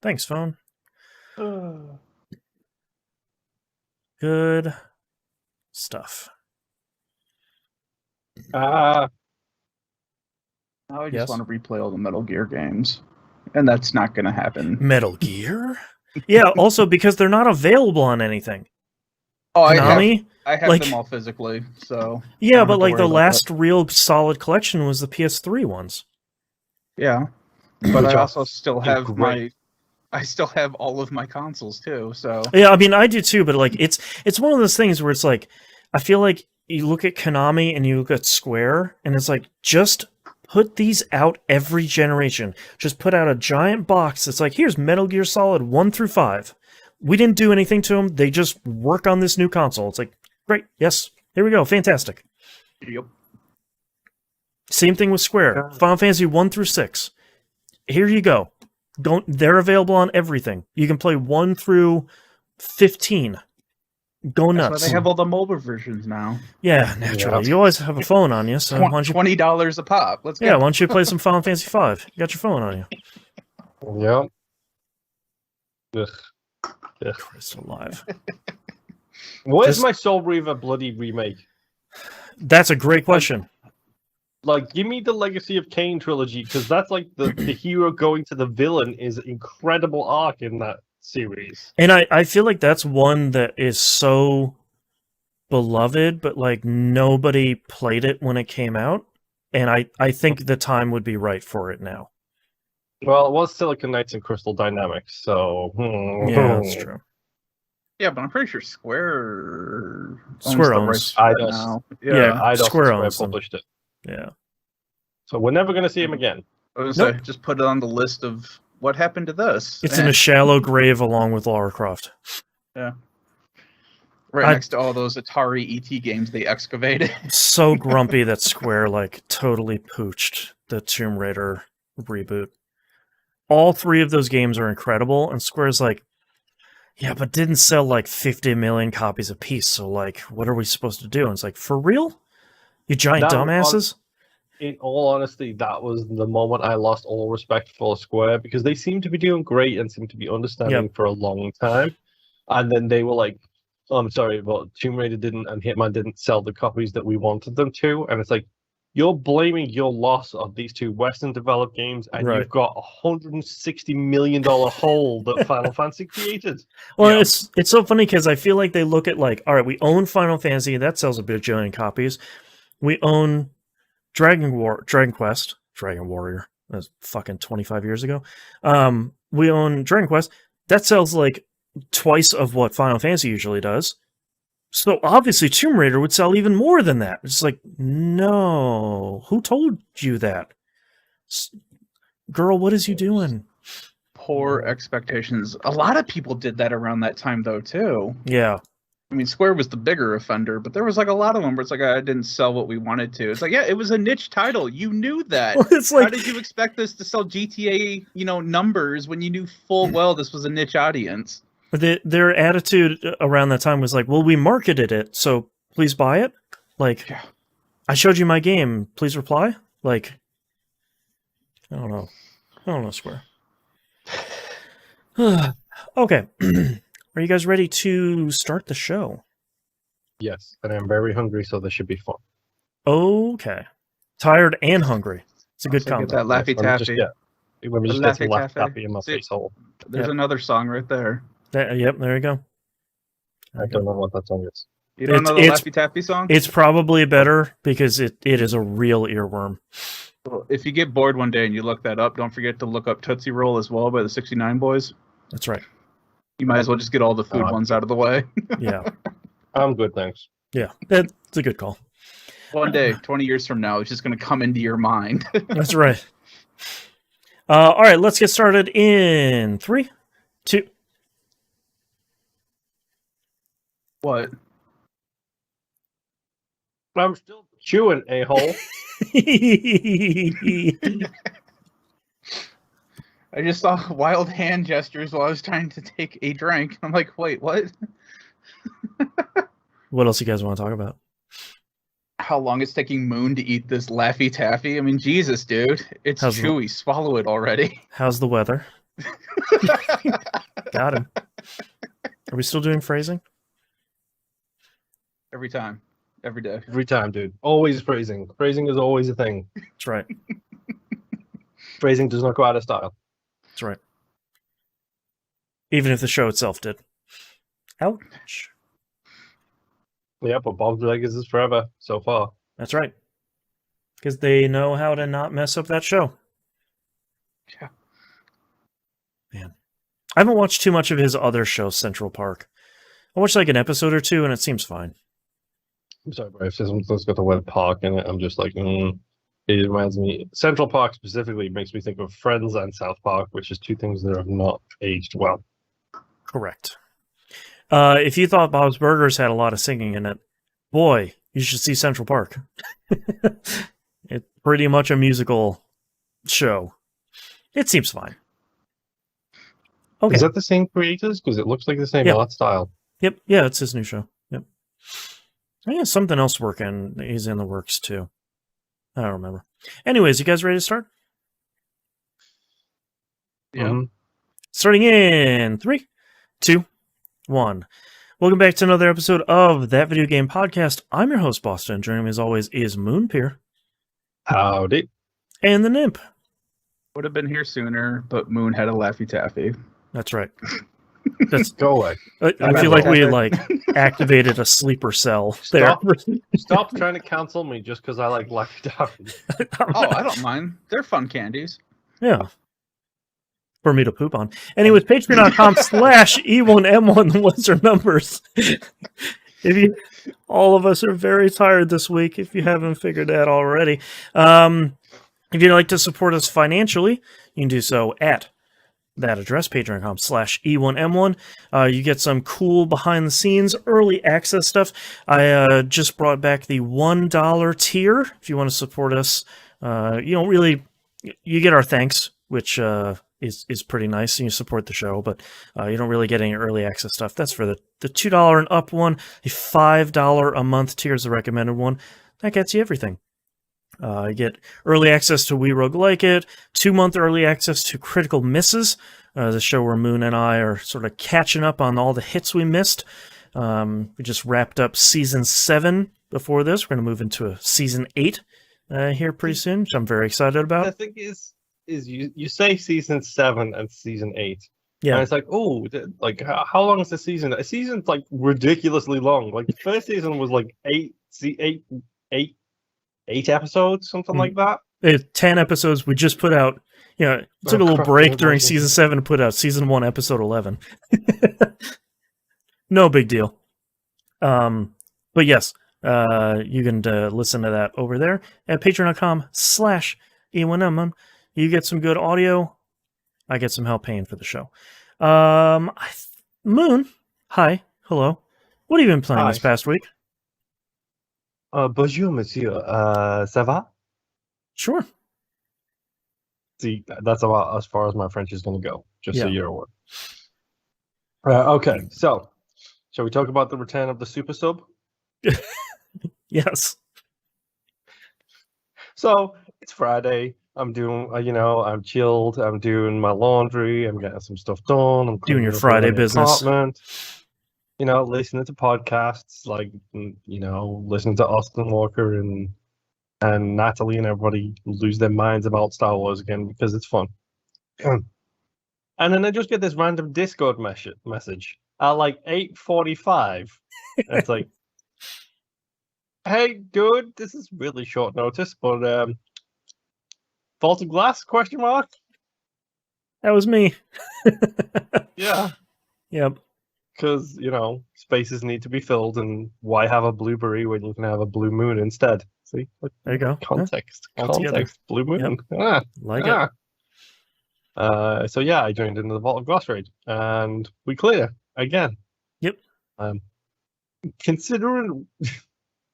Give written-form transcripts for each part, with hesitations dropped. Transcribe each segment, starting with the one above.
Thanks, phone. Good stuff. Now I just Yes? want to replay all the Metal Gear games, and that's not going to happen. Metal Gear? Yeah, also because they're not available on anything. Oh, Konami? I have Like- them all physically, so I Yeah, don't but have to like worry the about last real solid collection was the PS3 ones. that. Yeah, but Which I are also still have great. I still have all of my consoles too. So Yeah, I mean I do too, but like it's one of those things where it's like I feel like you look at Konami and you look at Square and it's like just put these out every generation. Just put out a giant box that's like here's Metal Gear Solid 1 through 5. We didn't do anything to them. They just work on this new console. It's like great. Yes. Here we go. Fantastic. yep. Same thing with Square. God. Final Fantasy 1 through 6. Here you go. They're available on everything. You can play 1 through 15. Go That's nuts. why they have all the mobile versions now. Yeah, naturally. Yeah. You always have a phone on you, so why don't you, $20 a pop. Let's go. why don't you play some Final Fantasy 5? You got your phone on you. Yeah. Ugh. Christ alive. Where's Just- my Soul Reaver bloody remake? That's a great question. Like, give me the Legacy of Kain trilogy, because that's like the hero going to the villain is incredible arc in that series. And I feel like that's one that is so beloved, but like nobody played it when it came out. And I think the time would be right for it now. Well, it was Silicon Knights and Crystal Dynamics, so... Yeah, that's true. Yeah, but I'm pretty sure Square Square the owns. rights to that Eidos. now. Yeah. Eidos Square and owns them. published it. Yeah. So we're never going to see him again. I was Nope. just put it on the list of what happened to this. It's in a shallow grave along with Lara Croft. right I- next to all those Atari ET games they excavated. So grumpy that Square like totally pooched the Tomb Raider reboot. All three of those games are incredible, and Square's like, yeah, but didn't sell like 50 million copies a piece, so like, what are we supposed to do? And it's like, for real? You giant That- dumbasses? In all honesty, that was the moment I lost all respect for Square, because they seem to be doing great and seem to be understanding for a long time. And then they were like, oh, I'm sorry, but Tomb Raider didn't and Hitman didn't sell the copies that we wanted them to. And it's like, you're blaming your loss of these two Western developed games, and Right. you've got a $160 million hole that Final Fantasy created. Well, Yeah. it's so funny because I feel like they look at like, all right, we own Final Fantasy, that sells a bajillion copies. We own Dragon Warrior. That was fucking 25 years ago. We own Dragon Quest. That sells like twice of what Final Fantasy usually does. So obviously Tomb Raider would sell even more than that. It's like, no. Who told you that? Girl, what is you doing? Poor expectations. A lot of people did that around that time, though, too. Yeah. I mean, Square was the bigger offender, but there was like a lot of them where it's like, I didn't sell what we wanted to. It's like, yeah, it was a niche title. You knew that. Well, it's How like, did you expect this to sell GTA, numbers when you knew full well this was a niche audience? their attitude around that time was like, well, we marketed it, so please buy it. Like, Yeah. I showed you my game. Please reply. Like, I don't know, Square. Okay. Are you guys ready to start the show? Yes, and I'm very hungry, so this should be fun. Okay. Tired and hungry. It's a good So combo. get that Laffy Let me just Taffy. let me just The get some Laffy laugh Taffy. taffy in my See? face hole. There's Yep. another song right there. Yep, there you go. I don't know what that song is. You don't know the It's- Laffy Taffy song? It's probably better because it is a real earworm. Well, if you get bored one day and you look that up, don't forget to look up Tootsie Roll as well by the 69 Boys. That's right. You might as well just get all the food ones out of the way. Yeah. I'm good, thanks. Yeah. That's a good call. One day, 20 years from now, it's just going to come into your mind. That's right. All right, let's get started in 3, 2. What? I'm still chewing, a-hole. I just saw wild hand gestures while I was trying to take a drink. I'm like, wait, what? What else you guys want to talk about? How long it's taking Moon to eat this Laffy Taffy? I mean, Jesus, dude. It's How's the- chewy. Swallow it already. How's the weather? Got him. Are we still doing phrasing? Every time. Every day. Every time, dude. Always phrasing. Phrasing is always a thing. That's right. Phrasing does not go out of style. That's right. Even if the show itself did. Ouch. Yeah, but Bob's Burgers is forever so far. That's right. Because they know how to not mess up that show. Yeah. Man. I haven't watched too much of his other show, Central Park. I watched like an episode or two, and it seems fine. I'm sorry, but if something's got the word park in it, I'm just like, It reminds me, Central Park specifically makes me think of Friends and South Park, which is two things that have not aged well. Correct. If you thought Bob's Burgers had a lot of singing in it, boy, you should see Central Park. It's pretty much a musical show. It seems fine. Okay. Is that the same creators? Because it looks like the same art style. Yep. Yeah, it's his new show. Yep. I think something else working. He's in the works too. I don't remember. Anyways, you guys ready to start? Yeah. Starting in 3, 2, 1. Welcome back to another episode of That Video Game Podcast. I'm your host, Boston. Joining me as always is Moonpeer. Howdy. And the Nymph. Would have been here sooner, but Moon had a Laffy Taffy. That's right. That's Go away. I feel like we activated a sleeper cell there. Stop trying to cancel me just because I like Laffy Taffy. Oh, I don't mind. They're fun candies. Yeah. For me to poop on. Anyways, patreon.com/E1M1, the ones are numbers. All of us are very tired this week, if you haven't figured that already. If you'd like to support us financially, you can do so at that address, patreon.com/E1M1. You get some cool behind-the-scenes, early access stuff. I just brought back the $1 tier. If you want to support us, you get our thanks, which is pretty nice, and you support the show, but you don't really get any early access stuff. That's for the $2 and up one. The $5 a month tier is the recommended one. That gets you everything. You get early access to We Rogue Like It, 2-month early access to Critical Misses, the show where Moon and I are sort of catching up on all the hits we missed. We just wrapped up Season 7 before this. We're going to move into Season 8 here pretty soon, which I'm very excited about. The thing is you say Season 7 and Season 8. Yeah. And it's like, how long is the season? A season's like ridiculously long. Like the first season was like 8 episodes, something like that. 10 episodes. We just put out, took a little break during Season 7 to put out Season 1, Episode 11. No big deal. But yes, you can listen to that over there at patreon.com/E1M. You get some good audio. I get some help paying for the show. Moon, hi, hello. What have you been playing this past week? Bonjour, monsieur. Ça va? Sure. See, that's about as far as my French is going to go, just so you're aware. Okay, so shall we talk about the return of the Super Sub? Yes. So, it's Friday. I'm doing, I'm chilled. I'm doing my laundry. I'm getting some stuff done. I'm doing your Friday business. Listening to podcasts, listening to Austin Walker and Natalie and everybody lose their minds about Star Wars again because it's fun. And then I just get this random Discord message at like 8:45. It's like, hey, dude, this is really short notice, but Vaulted Glass? ? That was me. Yeah. Yep. Because, spaces need to be filled, and why have a blueberry when you can have a blue moon instead? See? There you go. Context. Yeah. Context. Blue moon. Yep. It. So yeah, I joined into the Vaulted Glass raid, and we clear again. Yep. Considering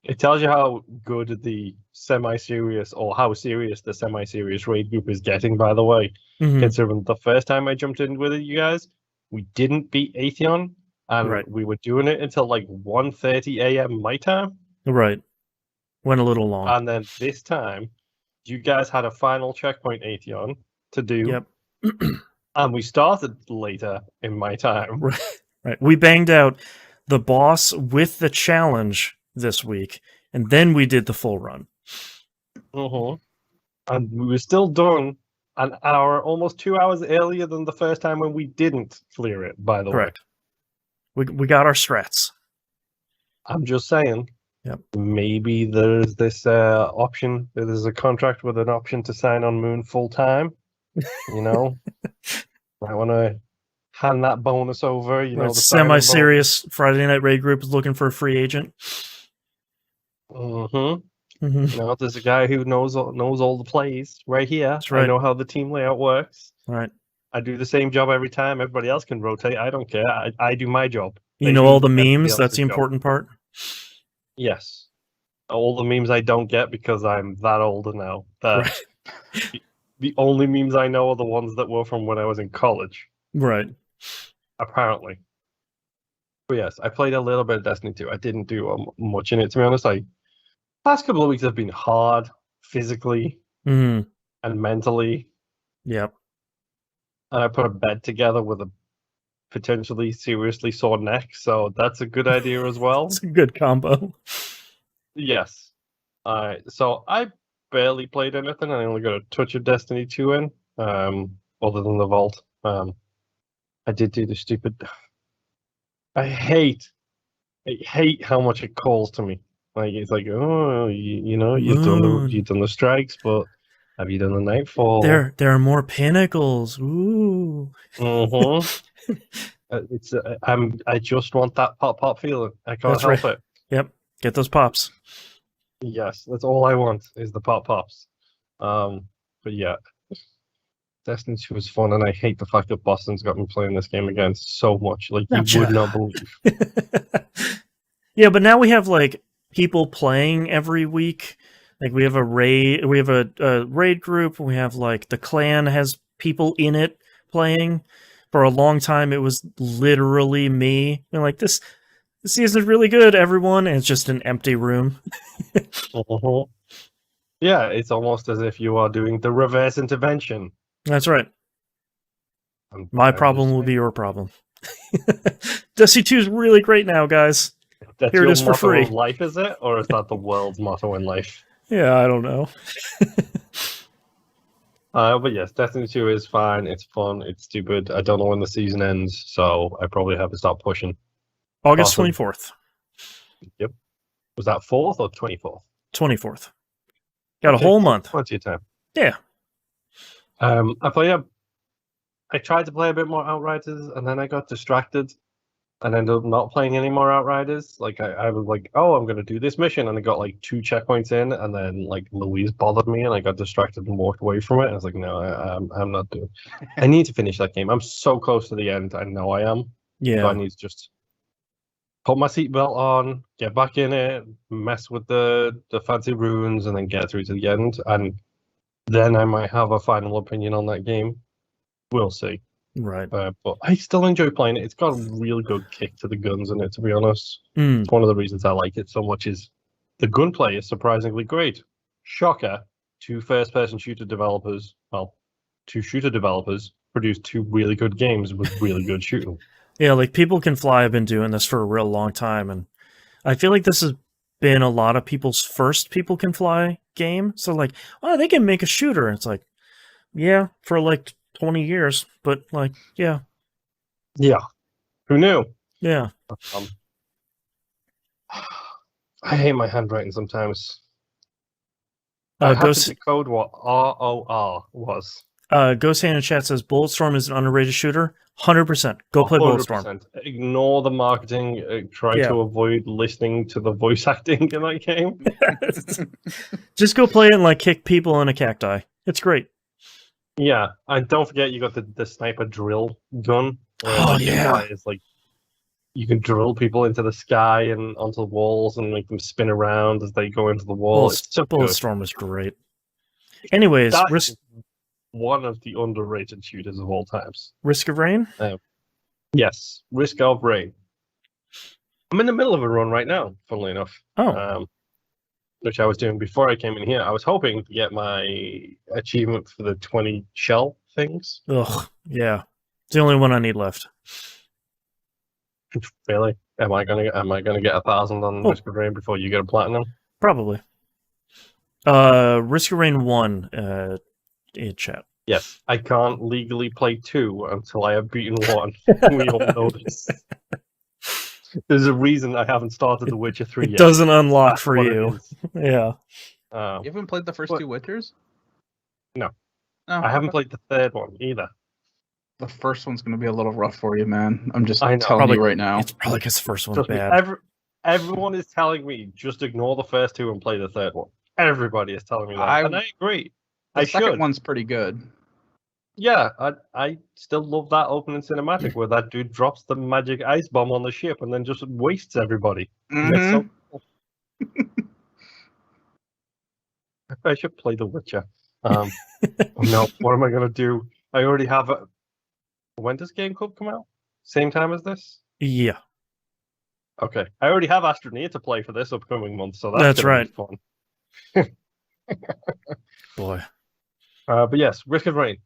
it tells you how good the semi-serious, or how serious the semi-serious raid group is getting, by the way. Mm-hmm. Considering the first time I jumped in with it, you guys, we didn't beat Atheon, and we were doing it until like 1:30 a.m. my time. Right. Went a little long. And then this time, you guys had a final checkpoint Atheon to do. Yep. And we started later in my time. Right. We banged out the boss with the challenge this week, and then we did the full run. And we were still done an hour, almost 2 hours earlier than the first time when we didn't clear it, by the Correct. We got our strats. I'm just saying. Yep. Maybe there's this option. There's a contract with an option to sign on Moon full time. You know, I want to hand that bonus over. You know, the semi-serious Friday Night Raid group is looking for a free agent. You know, there's a guy who knows all the plays right here. That's right. I know how the team layout works. Right. I do the same job every time. Everybody else can rotate. I don't care. I do my job. You know all the memes? That's the important part? Yes. All the memes I don't get because I'm that older now. That the only memes I know are the ones that were from when I was in college. Right. Apparently. But yes, I played a little bit of Destiny 2. I didn't do much in it, to be honest. Past couple of weeks have been hard, physically and mentally. Yep. And I put a bed together with a potentially seriously sore neck, so that's a good idea as well. It's a good combo. Yes. So I barely played anything. I only got a touch of Destiny 2 in, other than the Vault. I did do the stupid... I hate how much it calls to me. Like, it's like, oh, you know, you've done the strikes, but have you done the Nightfall? There are more pinnacles. Ooh. I just want that pop feeling. I can't help it. Yep. Get those pops. Yes, that's all I want is the pops. But yeah, Destiny 2 was fun, and I hate the fact that Boston's got me playing this game again so much. Like, you would not believe. Yeah, but now we have like people playing every week. Like we have a raid group. We have like the clan has people in it playing. For a long time, it was literally me. And like this season's really good, everyone. And it's just an empty room. Yeah, it's almost as if you are doing the reverse intervention. That's right. My problem will be your problem. Destiny 2 is really great now, guys. That's Here your it is for free. Motto of life, is it? Or is that the world's motto in life? Yeah, I don't know. But yes, Destiny 2 is fine. It's fun. It's stupid. I don't know when the season ends, so I probably have to start pushing. August 24th. Yep. Was that 4th or 24th? 24th. Got a whole month. Plenty of time. Yeah. I tried to play a bit more Outriders, and then I got distracted and ended up not playing any more Outriders. Like, I was like, oh, I'm going to do this mission, and I got like 2 checkpoints in, and then like Louise bothered me, and I got distracted and walked away from it. I was like, no, I'm not doing it. I need to finish that game. I'm so close to the end. I know I am. Yeah. So I need to just put my seatbelt on, get back in it, mess with the fancy runes, and then get through to the end. And then I might have a final opinion on that game. We'll see. Right. But I still enjoy playing it. It's got a real good kick to the guns in it, to be honest. It's one of the reasons I like it so much is the gunplay is surprisingly great. Shocker, 2 first-person shooter developers, well, 2 shooter developers produced 2 really good games with really good shooting. Yeah, like People Can Fly have been doing this for a real long time, and I feel like this has been a lot of people's first People Can Fly game. So like, oh, they can make a shooter. It's like, yeah, for like 20 years, but like, yeah. Yeah. Who knew? Yeah. I hate my handwriting sometimes. I have to decode what ROR was. Ghost Hand in chat says Bulletstorm is an underrated shooter. 100%. Go play 100%. Bulletstorm. Ignore the marketing. Try to avoid listening to the voice acting in that game. Just go play it and like kick people in a cacti. It's great. Yeah, and don't forget you got the sniper drill gun. Oh yeah, it's like you can drill people into the sky and onto the walls and make them spin around as they go into the wall. Bulletstorm is great. Anyways, one of the underrated shooters of all times. Risk of Rain? Yes, Risk of Rain. I'm in the middle of a run right now, funnily enough. Oh. Which I was doing before I came in here. I was hoping to get my achievement for the 20 shell things. Ugh, yeah. It's the only one I need left. Really? Am I gonna get 1,000 on Risk of Rain before you get a platinum? Probably. Risk of Rain 1 in chat. Yes. I can't legally play 2 until I have beaten 1. We all know this. There's a reason I haven't started The Witcher 3 yet. It doesn't unlock That's for what you. it is. Yeah. You haven't played the first two Witchers? No. Oh, I haven't played the third one either. The first one's going to be a little rough for you, man. I'm just I know. telling Probably- you right now. It's probably because the first one's Trust me, bad. everyone is telling me just ignore the first 2 and play the third one. Everybody is telling me that, and I agree. The second should. one's pretty good. Yeah, I still love that opening cinematic where that dude drops the magic ice bomb on the ship and then just wastes everybody. Mhm. It's so cool. I should play The Witcher. No, what am I gonna do? I already have a. When does Game Club come out? Same time as this? Yeah. Okay, I already have Astroneer to play for this upcoming month, so that's right. Be fun. Boy. But yes, Risk of Rain.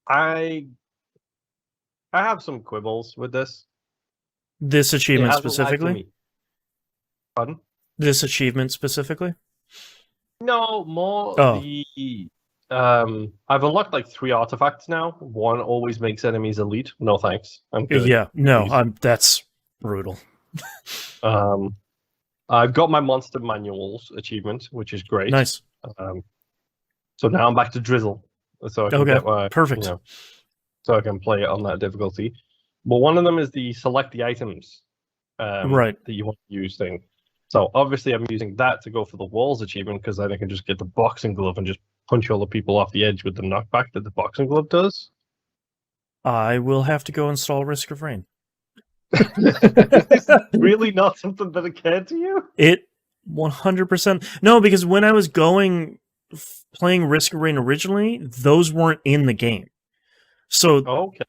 I have some quibbles with this. This achievement It hasn't lied to specifically? me. Pardon? This achievement specifically? No, more Oh. the. I've unlocked like 3 artifacts now. One always makes enemies elite. No thanks. I'm good. Yeah. No, Please. that's brutal. I've got my monster manuals achievement, which is great. Nice. So now I'm back to Drizzle. So I can Okay, get my perfect. so I can play it on that difficulty. But one of them is the select the items Right. that you want to use thing. So obviously I'm using that to go for the walls achievement because then I can just get the boxing glove and just punch all the people off the edge with the knockback that the boxing glove does. I will have to go install Risk of Rain. Is this really not something that occurred to you? It 100%. No, because when I was playing Risk of Rain originally, those weren't in the game. So Okay.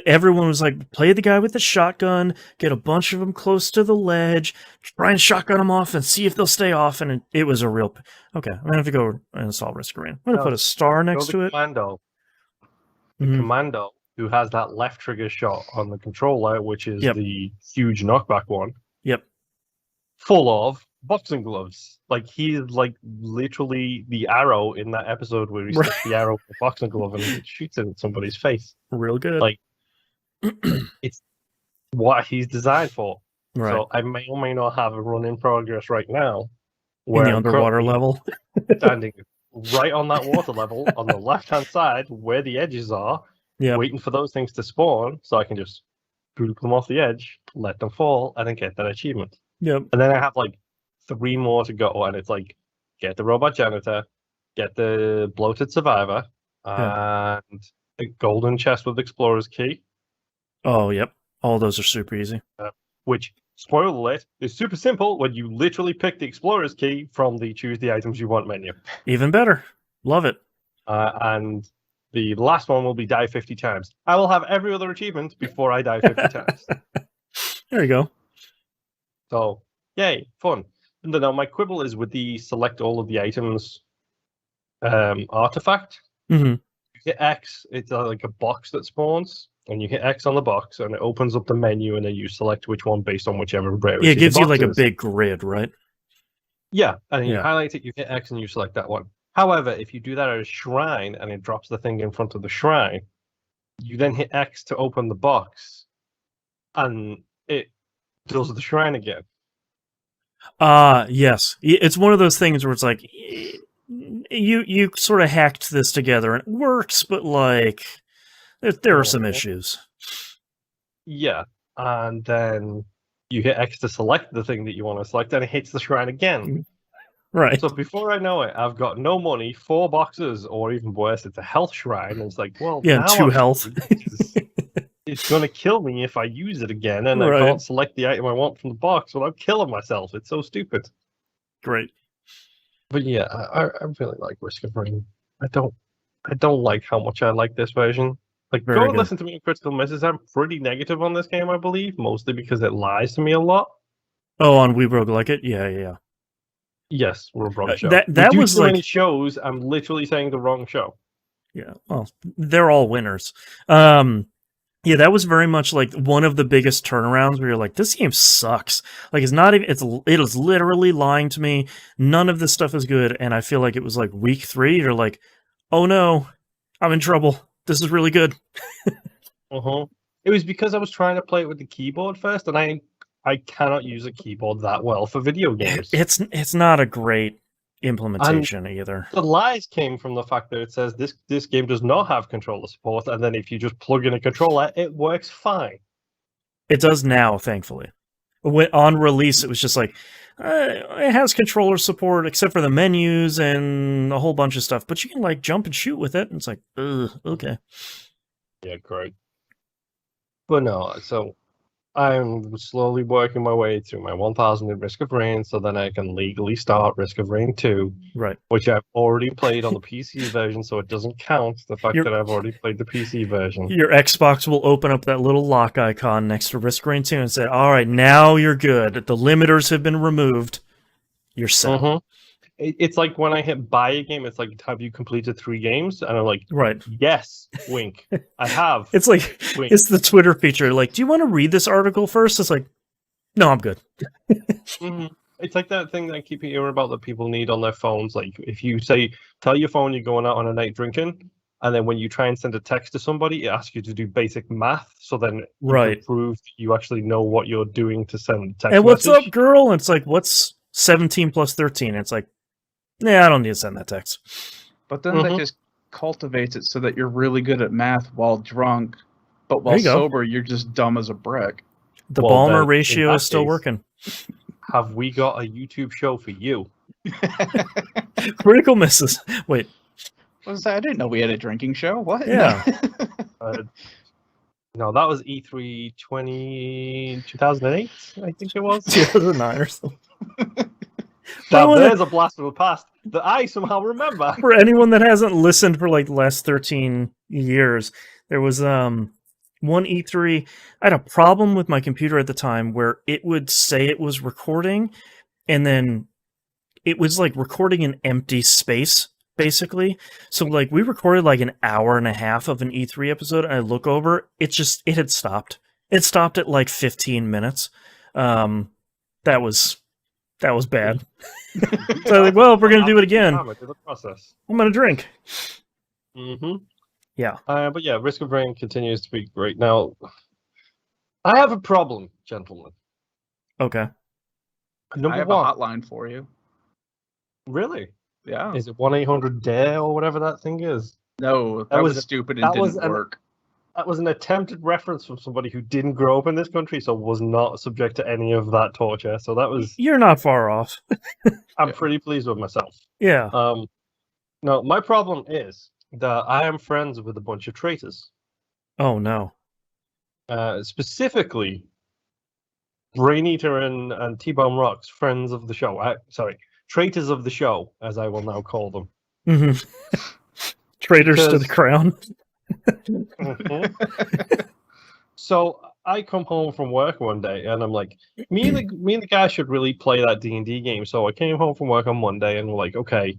everyone was like, play the guy with the shotgun, get a bunch of them close to the ledge, try and shotgun them off and see if they'll stay off. And it was a real... Okay, I'm going to have to go and install Risk of Rain. I'm going to put a star next to it. Commando. The Mhm. commando who has that left trigger shot on the controller, which is Yep. the huge knockback one, Yep. full of boxing gloves. Like he's like literally the arrow in that episode where he sticks the arrow in the boxing glove and shoots it at somebody's face. Real good. Like, it's what he's designed for. right. So I may or may not have a run in progress right now. In Where the I'm underwater currently level. standing right on that water level on the left hand side where the edges are, Yeah. waiting for those things to spawn so I can just boot them off the edge, let them fall, and then get that achievement. Yep. And then I have like 3 more to go, and it's like get the robot janitor, get the bloated survivor, and a golden chest with explorer's key, Oh, yep. All those are super easy. which, spoiler alert, is super simple when you literally pick the explorer's key from the choose the items you want menu. Even better. Love it. And the last one will be die 50 times. I will have every other achievement before I die 50 times. There you go. So, yay, fun. And then my quibble is with the select all of the items artifact. hmm You hit X, it's like a box that spawns, and you hit X on the box, and it opens up the menu, and then you select which one based on whichever rarity. Yeah, it gives the you box like a is. big grid, right? Yeah, and then you Yeah. highlight it, you hit X, and you select that one. However, if you do that at a shrine and it drops the thing in front of the shrine, you then hit X to open the box, and it does the shrine again. Yes. It's one of those things where it's like you sort of hacked this together and it works, but like there are some issues. Yeah, and then you hit X to select the thing that you want to select, and it hits the shrine again. Right. So before I know it, I've got no money, 4 boxes, or even worse, it's a health shrine. And it's like, well, Yeah, now 2 I'm health. screwed because it's going to kill me if I use it again, and Right. I can't select the item I want from the box without killing myself. It's so stupid. Great. But yeah, I really like Risk of Rain. I don't like how much I like this version. Like, Very go and good. listen to me on Critical Misses. I'm pretty negative on this game, I believe, mostly because it lies to me a lot. Oh, on We Broke Like It? Yeah. Yes, we're a wrong show. that We do was too like- many shows. I'm literally saying the wrong show. Yeah, well, they're all winners. Yeah, that was very much like one of the biggest turnarounds where you're like, this game sucks. Like, it's not even, it is literally lying to me. None of this stuff is good. And I feel like it was like week 3. You're like, oh no, I'm in trouble. This is really good. Uh-huh. It was because I was trying to play it with the keyboard first, and I cannot use a keyboard that well for video games. It's not a great implementation either. The lies came from the fact that it says this game does not have controller support, and then if you just plug in a controller, it works fine. It does now, thankfully. On release, it was just like, it has controller support except for the menus and a whole bunch of stuff, but you can like jump and shoot with it, and it's like, ugh, okay. Yeah, great. But no, so I'm slowly working my way through my 1000 in Risk of Rain, so then I can legally start Risk of Rain 2, Right. which I've already played on the PC version, so it doesn't count the fact that I've already played the PC version. Your Xbox will open up that little lock icon next to Risk of Rain 2 and say, all right, now you're good. The limiters have been removed. You're set. Mm-hmm. It's like when I hit buy a game, it's like, have you completed 3 games? And I'm like, right. Yes, wink. I have. It's like, wink. It's the Twitter feature. Like, do you want to read this article first? It's like, no, I'm good. Mm-hmm. It's like that thing that I keep hearing about that people need on their phones. Like, if you tell your phone you're going out on a night drinking, and then when you try and send a text to somebody, it asks you to do basic math. So then you can prove that you actually know what you're doing to send a text Hey, what's message. up, girl? And it's like, what's 17 plus 13? It's like, nah, I don't need to send that text. But then that just cultivates it so that you're really good at math while drunk, but while sober, you're just dumb as a brick. The Balmer ratio is still working. Have we got a YouTube show for you? Critical misses. Wait. What was that? I didn't know we had a drinking show. What? Yeah. No, that was E3 2008, I think it was. 2009 or something. Now, there's a blast from the past that I somehow remember. For anyone that hasn't listened for like the last 13 years, there was one E3. I had a problem with my computer at the time where it would say it was recording, and then it was like recording an empty space, basically. So like we recorded like an hour and a half of an E3 episode, and I look over, it had stopped. It stopped at like 15 minutes. That was bad. So I'm like, well, if we're going to do it again, I'm going to drink. Mm-hmm. Yeah. But yeah, Risk of Rain continues to be great. Now, I have a problem, gentlemen. Okay. I have a hotline for you. Really? Yeah. Is it 1-800-DARE or whatever that thing is? No, that was stupid and didn't work. That was an attempted reference from somebody who didn't grow up in this country, so was not subject to any of that torture. So that was... You're not far off. I'm pretty pleased with myself. Yeah. No, my problem is that I am friends with a bunch of traitors. Oh, no. Specifically, Brain Eater and T-Bone Rocks, friends of the show. Traitors of the show, as I will now call them. Mm-hmm. Traitors to the crown. So I come home from work one day and I'm like, me and the guy should really play that D&D game. So I came home from work on Monday and we're like, okay,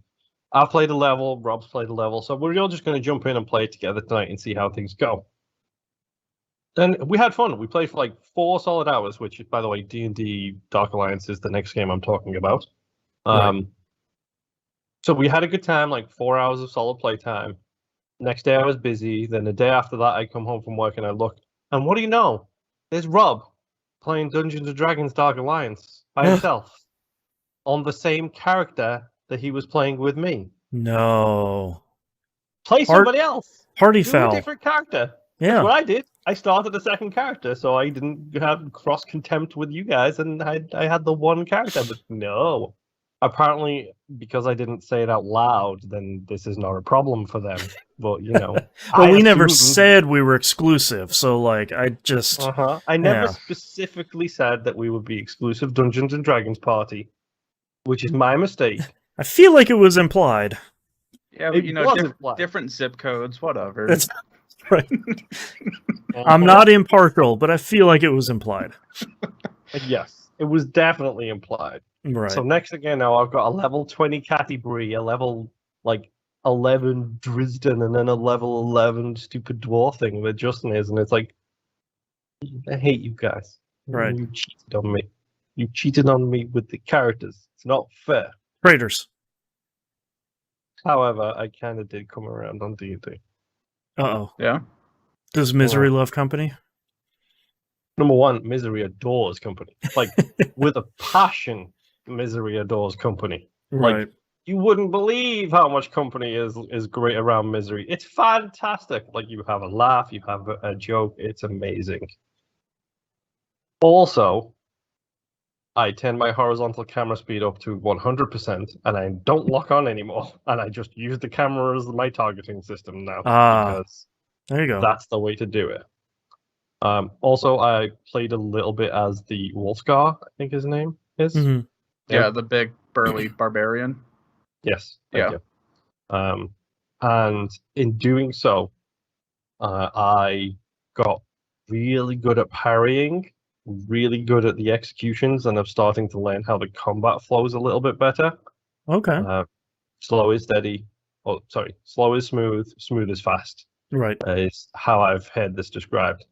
I've played a level, Rob's played a level, so we're all just going to jump in and play it together tonight and see how things go. And we had fun. We played for like 4 solid hours, which, by the way, D&D Dark Alliance is the next game I'm talking about. Right. So we had a good time, like 4 hours of solid play time. Next day I was busy. Then the day after that, I come home from work and I look. And what do you know? There's Rob playing Dungeons & Dragons Dark Alliance by himself on the same character that he was playing with me. No. Play somebody else. Party Do foul. a different character. Yeah. That's what I did. I started a second character, so I didn't have cross contempt with you guys, and I had the one character. But no. Apparently, because I didn't say it out loud, then this is not a problem for them. But, you know. Well, we never said we were exclusive, so, like, I just... I never specifically said that we would be exclusive Dungeons & Dragons party, which is my mistake. I feel like it was implied. Yeah, but, you know, different zip codes, whatever. That's right. I'm not impartial, but I feel like it was implied. Yes, it was definitely implied. Right. So next again, now I've got a level 20 Catty Bree, a level like 11 Drisden and then a level 11 stupid dwarf thing that Justin is, and it's like, I hate you guys. Right. You cheated on me. You cheated on me with the characters. It's not fair. Traitors. However, I kind of did come around on D&D. Uh-oh. Yeah. Does Misery love company? Number one, Misery adores company. Like, with a passion, Misery adores company. Right. Like, you wouldn't believe how much company is great around Misery. It's fantastic. Like, you have a laugh, you have a joke. It's amazing. Also, I turn my horizontal camera speed up to 100%, and I don't lock on anymore. And I just use the camera as my targeting system now. Because there you go. that's the way to do it. Also, I played a little bit as the Wolfgar, I think his name is. Mm-hmm. Yeah, the big burly barbarian. Yes. Thank you. And in doing so, I got really good at parrying, really good at the executions, and I'm starting to learn how the combat flows a little bit better. Okay. Slow is steady. Oh, sorry. Slow is smooth. Smooth is fast. Right. Is how I've heard this described.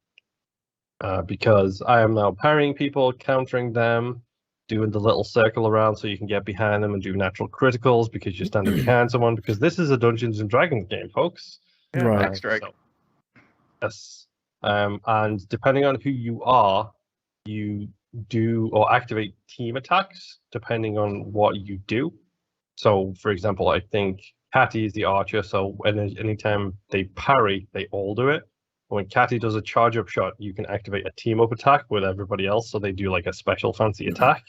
Because I am now parrying people, countering them, doing the little circle around so you can get behind them and do natural criticals because you're standing behind someone. Because this is a Dungeons and Dragons game, folks. Yeah, Right. Back strike. Yes. And depending on who you are, you do or activate team attacks depending on what you do. So, for example, I think Catty is the archer, so anytime they parry, they all do it. When Catty does a charge-up shot, you can activate a team-up attack with everybody else, so they do like a special fancy attack.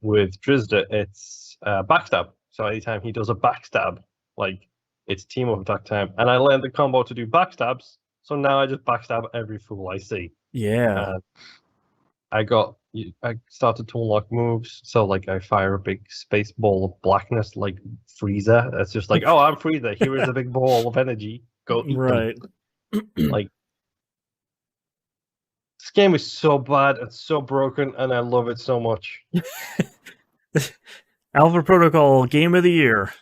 With Drizda, it's backstab. So anytime he does a backstab, like, it's team-up attack time. And I learned the combo to do backstabs, so now I just backstab every fool I see. Yeah. I started to unlock moves, so like I fire a big space ball of blackness like Frieza. It's just like, oh, I'm Frieza. Here is a big ball of energy. Go eat Right. them. Like, this game is so bad and so broken, and I love it so much. Alpha Protocol Game of the Year.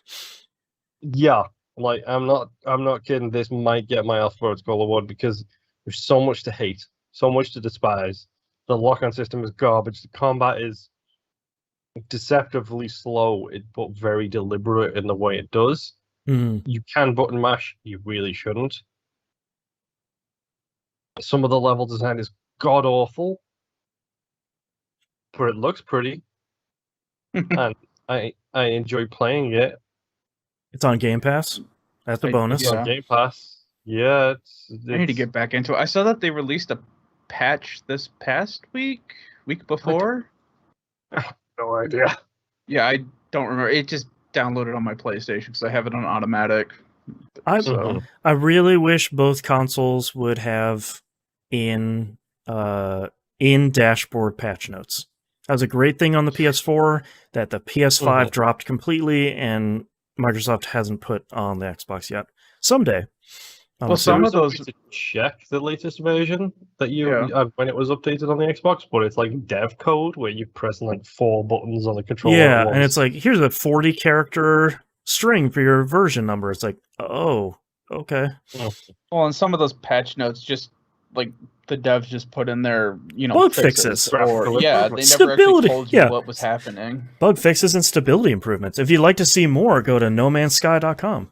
Yeah, like I'm not kidding. This might get my Alpha Protocol award because there's so much to hate, so much to despise. The lock-on system is garbage. The combat is deceptively slow, but very deliberate in the way it does. Mm-hmm. You can button mash. You really shouldn't. Some of the level design is god-awful, but it looks pretty. And I enjoy playing it. It's on Game Pass. That's a bonus. It's on Game Pass. Yeah, I need to get back into it. I saw that they released a patch this past week before. No idea. Yeah, I don't remember. It just downloaded on my PlayStation because I have it on automatic. I really wish both consoles would have in dashboard patch notes. That was a great thing on the PS4 that the PS5 dropped completely, and Microsoft hasn't put on the Xbox yet. Someday. Well, some of those to check the latest version that when it was updated on the Xbox, but it's like dev code where you're pressing like 4 buttons on the controller. Yeah, and it's like, here's a 40 character string for your version number. It's like, oh, okay. Well, and some of those patch notes just like the devs just put in their, bug fixes. Or they never stability. actually told you what was happening. Bug fixes and stability improvements. If you'd like to see more, go to nomansky.com.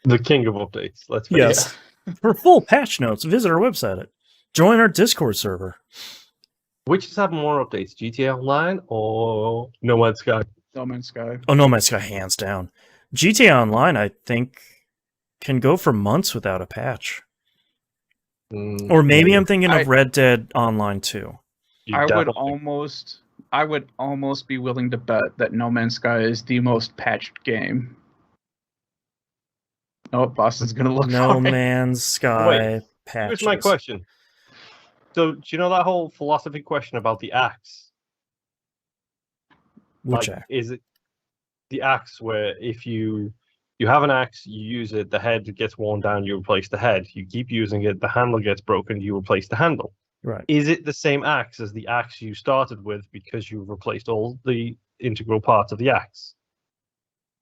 The king of updates. Let's face yes. For full patch notes, visit our website. Join our Discord server. Which has had more updates, GTA Online or No Man's Sky? No Man's Sky. Oh, No Man's Sky, hands down. GTA Online, I think, can go for months without a patch. Or maybe I'm thinking of Red Dead Online 2. I would almost be willing to bet that No Man's Sky is the most patched game. Oh, Boston's gonna look. No Man's Sky patches. Here's my question. So, do you know that whole philosophy question about the axe? Which axe? Is it the axe where if you have an axe, you use it, the head gets worn down, you replace the head. You keep using it, the handle gets broken, you replace the handle. Right. Is it the same axe as the axe you started with because you've replaced all the integral part of the axe.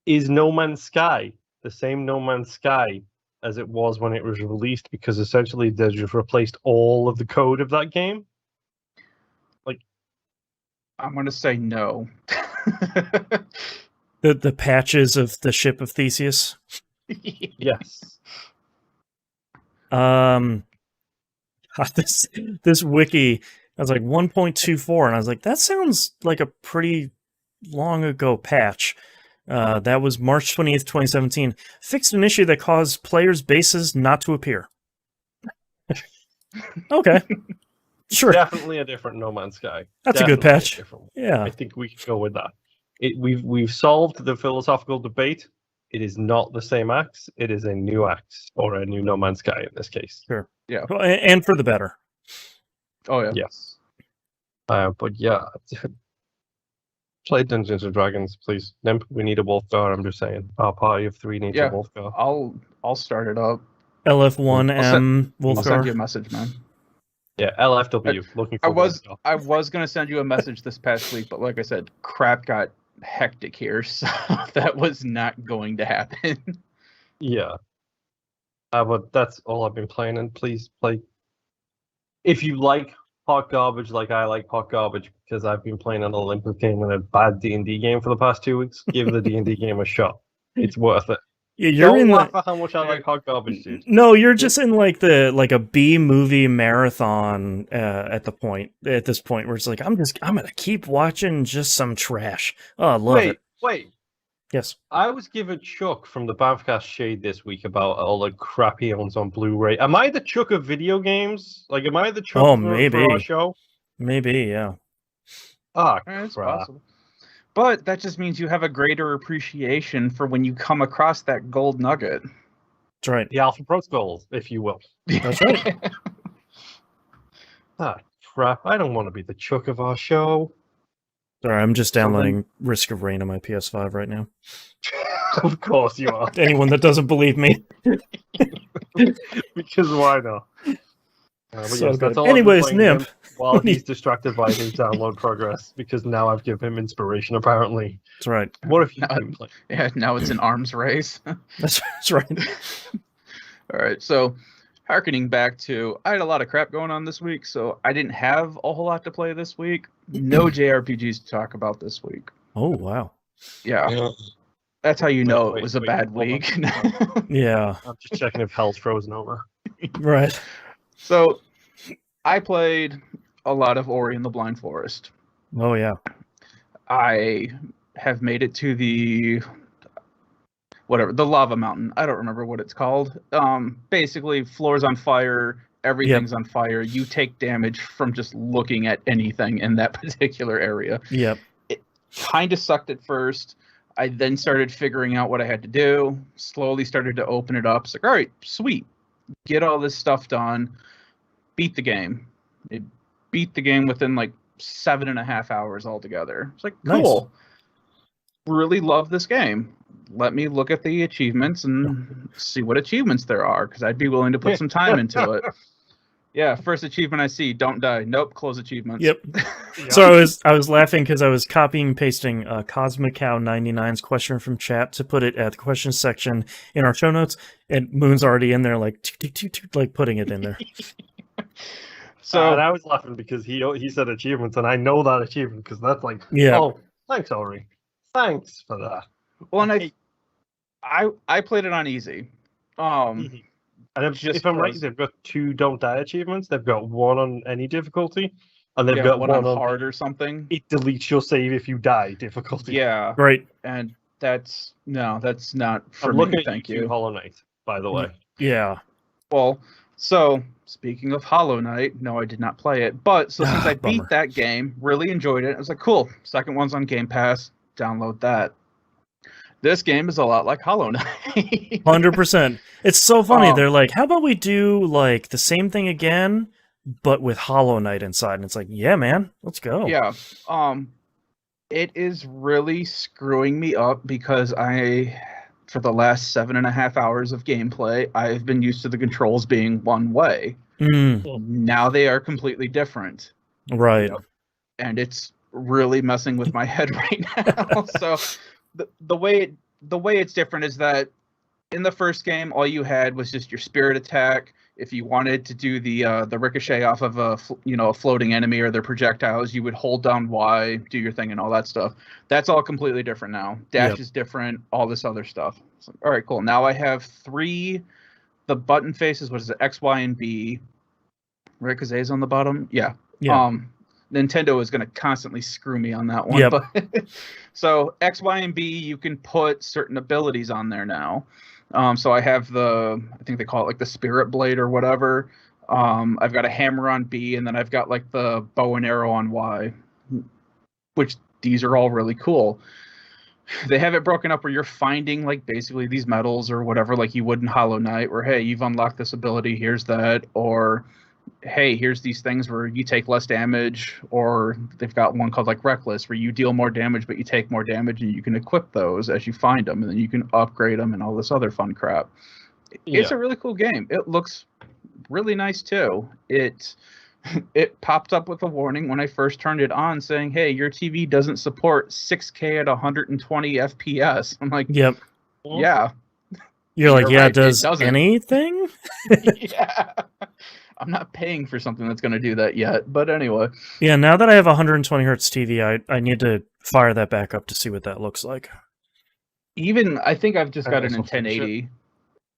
Is No Man's Sky the same No Man's Sky as it was when it was released? Because essentially they just replaced all of the code of that game. I'm going to say no. The patches of the ship of Theseus. Yes. This wiki, I was like 1.24, and I was like, that sounds like a pretty long ago patch. That was March 20th, 2017. Fixed an issue that caused players' bases not to appear. Okay. Sure. Definitely a different No Man's Sky. That's a good patch. Yeah. I think we can go with that. We've solved the philosophical debate. It is not the same axe. It is a new axe, or a new No Man's Sky in this case. Sure. Yeah. Well, and for the better. Oh, yeah. Yes. But yeah, play Dungeons and Dragons, please. Nimp, we need a Wolfgar. I'm just saying. Our party of 3 needs a Wolfgar. I'll start it up. LF1M I'll send you a Wolfgar. message, man. Yeah, LFW. Looking for Wolfgar. I was going to send you a message this past week, but like I said, crap got hectic here, so that was not going to happen. Yeah. But that's all I've been playing, and please play. If you like hot garbage like I like hot garbage, because I've been playing an Olympus game and a bad D&D game for the past 2 weeks, give the D&D game a shot. It's worth it. Yeah, you're Don't in laugh at how much I like hot garbage, dude. No, you're just in like a B movie marathon at this point where it's like I'm gonna keep watching just some trash. Oh, I love it. Wait. Yes. I was given Chuck from the Bamfcast shade this week about all the crap he owns on Blu-ray. Am I the Chuck of video games? Like, am I the Chuck for our show? Maybe, yeah. Ah, It's crap. possible. But that just means you have a greater appreciation for when you come across that gold nugget. That's right. The Alpha Protocols, if you will. That's right. Ah, crap. I don't want to be the Chuck of our show. Sorry, I'm just downloading Risk of Rain on my PS5 right now. Of course you are. Anyone that doesn't believe me. Because why not? But So yes, good. that's all Anyways, I've been playing Nimp. while he's distracted by his download progress, because now I've given him inspiration, apparently. That's right. What have you been playing? Yeah, now it's an arms race. That's right. All right, so harkening back to, I had a lot of crap going on this week, so I didn't have a whole lot to play this week. No JRPGs to talk about this week. Oh, wow. Yeah. That's how you know Wait, it was a bad week. Yeah. I'm just checking if hell's frozen over. Right. So, I played a lot of Ori and the Blind Forest. Oh, yeah. I have made it to the lava mountain. I don't remember what it's called. Basically, floor's on fire, everything's on fire. You take damage from just looking at anything in that particular area. Yep. It kind of sucked at first. I then started figuring out what I had to do. Slowly started to open it up. It's like, all right, sweet. Get all this stuff done. Beat the game. It beat the game within like 7.5 hours altogether. It's like, cool. Nice. Really love this game. Let me look at the achievements and see what achievements there are, because I'd be willing to put some time into it. Yeah, first achievement I see, don't die. Nope, close achievements. Yep. So I was laughing because I was copying and pasting Cosmic Cow 99's question from chat to put it at the question section in our show notes, and Moon's already in there, like like putting it in there. So and I was laughing because he said achievements, and I know that achievement because that's like, oh, thanks, Ori. Thanks for that. Well, and I played it on easy. And if I'm right, they've got 2 don't die achievements. They've got 1 on any difficulty, and they've got 1 on hard or something. It deletes your save if you die difficulty. Yeah. Right. And that's not for me. Thank you. Hollow Knight, by the way. Yeah. Well, so speaking of Hollow Knight, no, I did not play it. But so since I beat that game, really enjoyed it, I was like, cool. Second one's on Game Pass. Download that. This game is a lot like Hollow Knight. 100%. It's so funny. They're like, how about we do like the same thing again, but with Hollow Knight inside? And it's like, yeah, man, let's go. Yeah. It is really screwing me up because for the last 7.5 hours of gameplay, I've been used to the controls being one way. Now they are completely different. Right. And it's really messing with my head right now. So the way it's different is that in the first game, all you had was just your spirit attack. If you wanted to do the ricochet off of a floating enemy or their projectiles, you would hold down Y, do your thing, and all that stuff. That's all completely different now. Dash is different. All this other stuff. So, all right, cool. Now I have 3. The button faces. What is it? X, Y, and B. Right, because A's on the bottom. Yeah. Nintendo is going to constantly screw me on that one. Yep. But so X, Y, and B, you can put certain abilities on there now. So I have I think they call it like the Spirit Blade or whatever. I've got a hammer on B, and then I've got like the bow and arrow on Y, which these are all really cool. They have it broken up where you're finding like basically these medals or whatever, like you would in Hollow Knight, where, hey, you've unlocked this ability, here's that, or hey, here's these things where you take less damage, or they've got one called like Reckless where you deal more damage but you take more damage, and you can equip those as you find them, and then you can upgrade them and all this other fun crap. It's a really cool game. It looks really nice too. It popped up with a warning when I first turned it on saying, hey, your TV doesn't support 6K at 120 FPS. I'm like, yeah. You're like, yeah, right. does anything? Yeah. I'm not paying for something that's going to do that yet, but anyway. Yeah, now that I have a 120 hertz TV, I need to fire that back up to see what that looks like. I think I've just got it in 1080.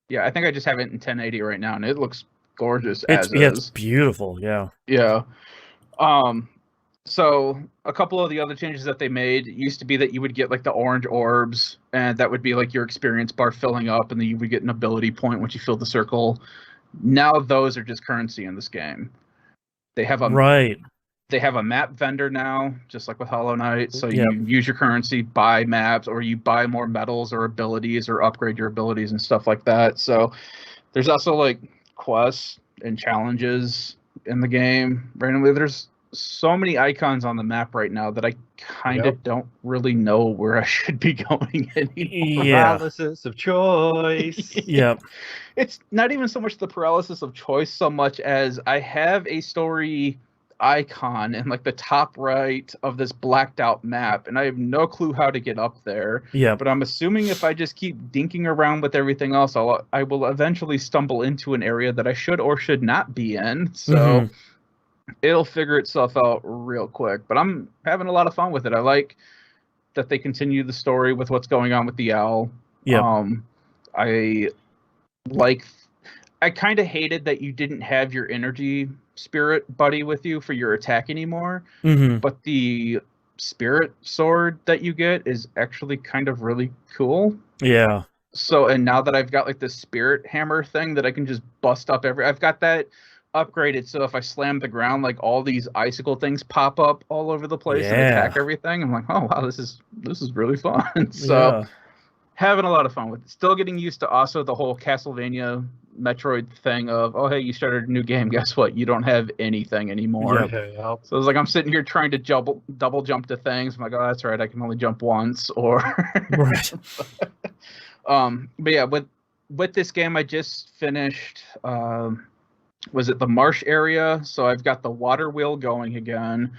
Yeah, I think I just have it in 1080 right now, and it looks gorgeous it's beautiful, yeah. Yeah. So a couple of the other changes that they made used to be that you would get like the orange orbs, and that would be like your experience bar filling up, and then you would get an ability point once you fill the circle. Now those are just currency in this game. They have a map vendor now, just like with Hollow Knight. So you use your currency, buy maps, or you buy more medals or abilities, or upgrade your abilities and stuff like that. So there's also like quests and challenges in the game. Randomly, there's so many icons on the map right now that I kind of don't really know where I should be going anymore. Paralysis of choice. Yep. It's not even so much the paralysis of choice so much as I have a story icon in like the top right of this blacked out map, and I have no clue how to get up there. Yeah. But I'm assuming if I just keep dinking around with everything else, I will eventually stumble into an area that I should or should not be in. So it'll figure itself out real quick. But I'm having a lot of fun with it. I like that they continue the story with what's going on with the owl. Yeah. I kind of hated that you didn't have your energy spirit buddy with you for your attack anymore. But the spirit sword that you get is actually kind of really cool. Yeah. So, and now that I've got like this spirit hammer thing that I can just bust up I've got that upgraded, so if I slam the ground, like all these icicle things pop up all over the place and attack everything. I'm like, oh wow, this is really fun. So having a lot of fun with it. Still getting used to also the whole Castlevania Metroid thing of, oh hey, you started a new game, guess what, you don't have anything anymore. So it's like I'm sitting here trying to double jump to things. I'm like, oh that's right, I can only jump once. Or right. But yeah, with this game I just finished was it the marsh area? So I've got the water wheel going again,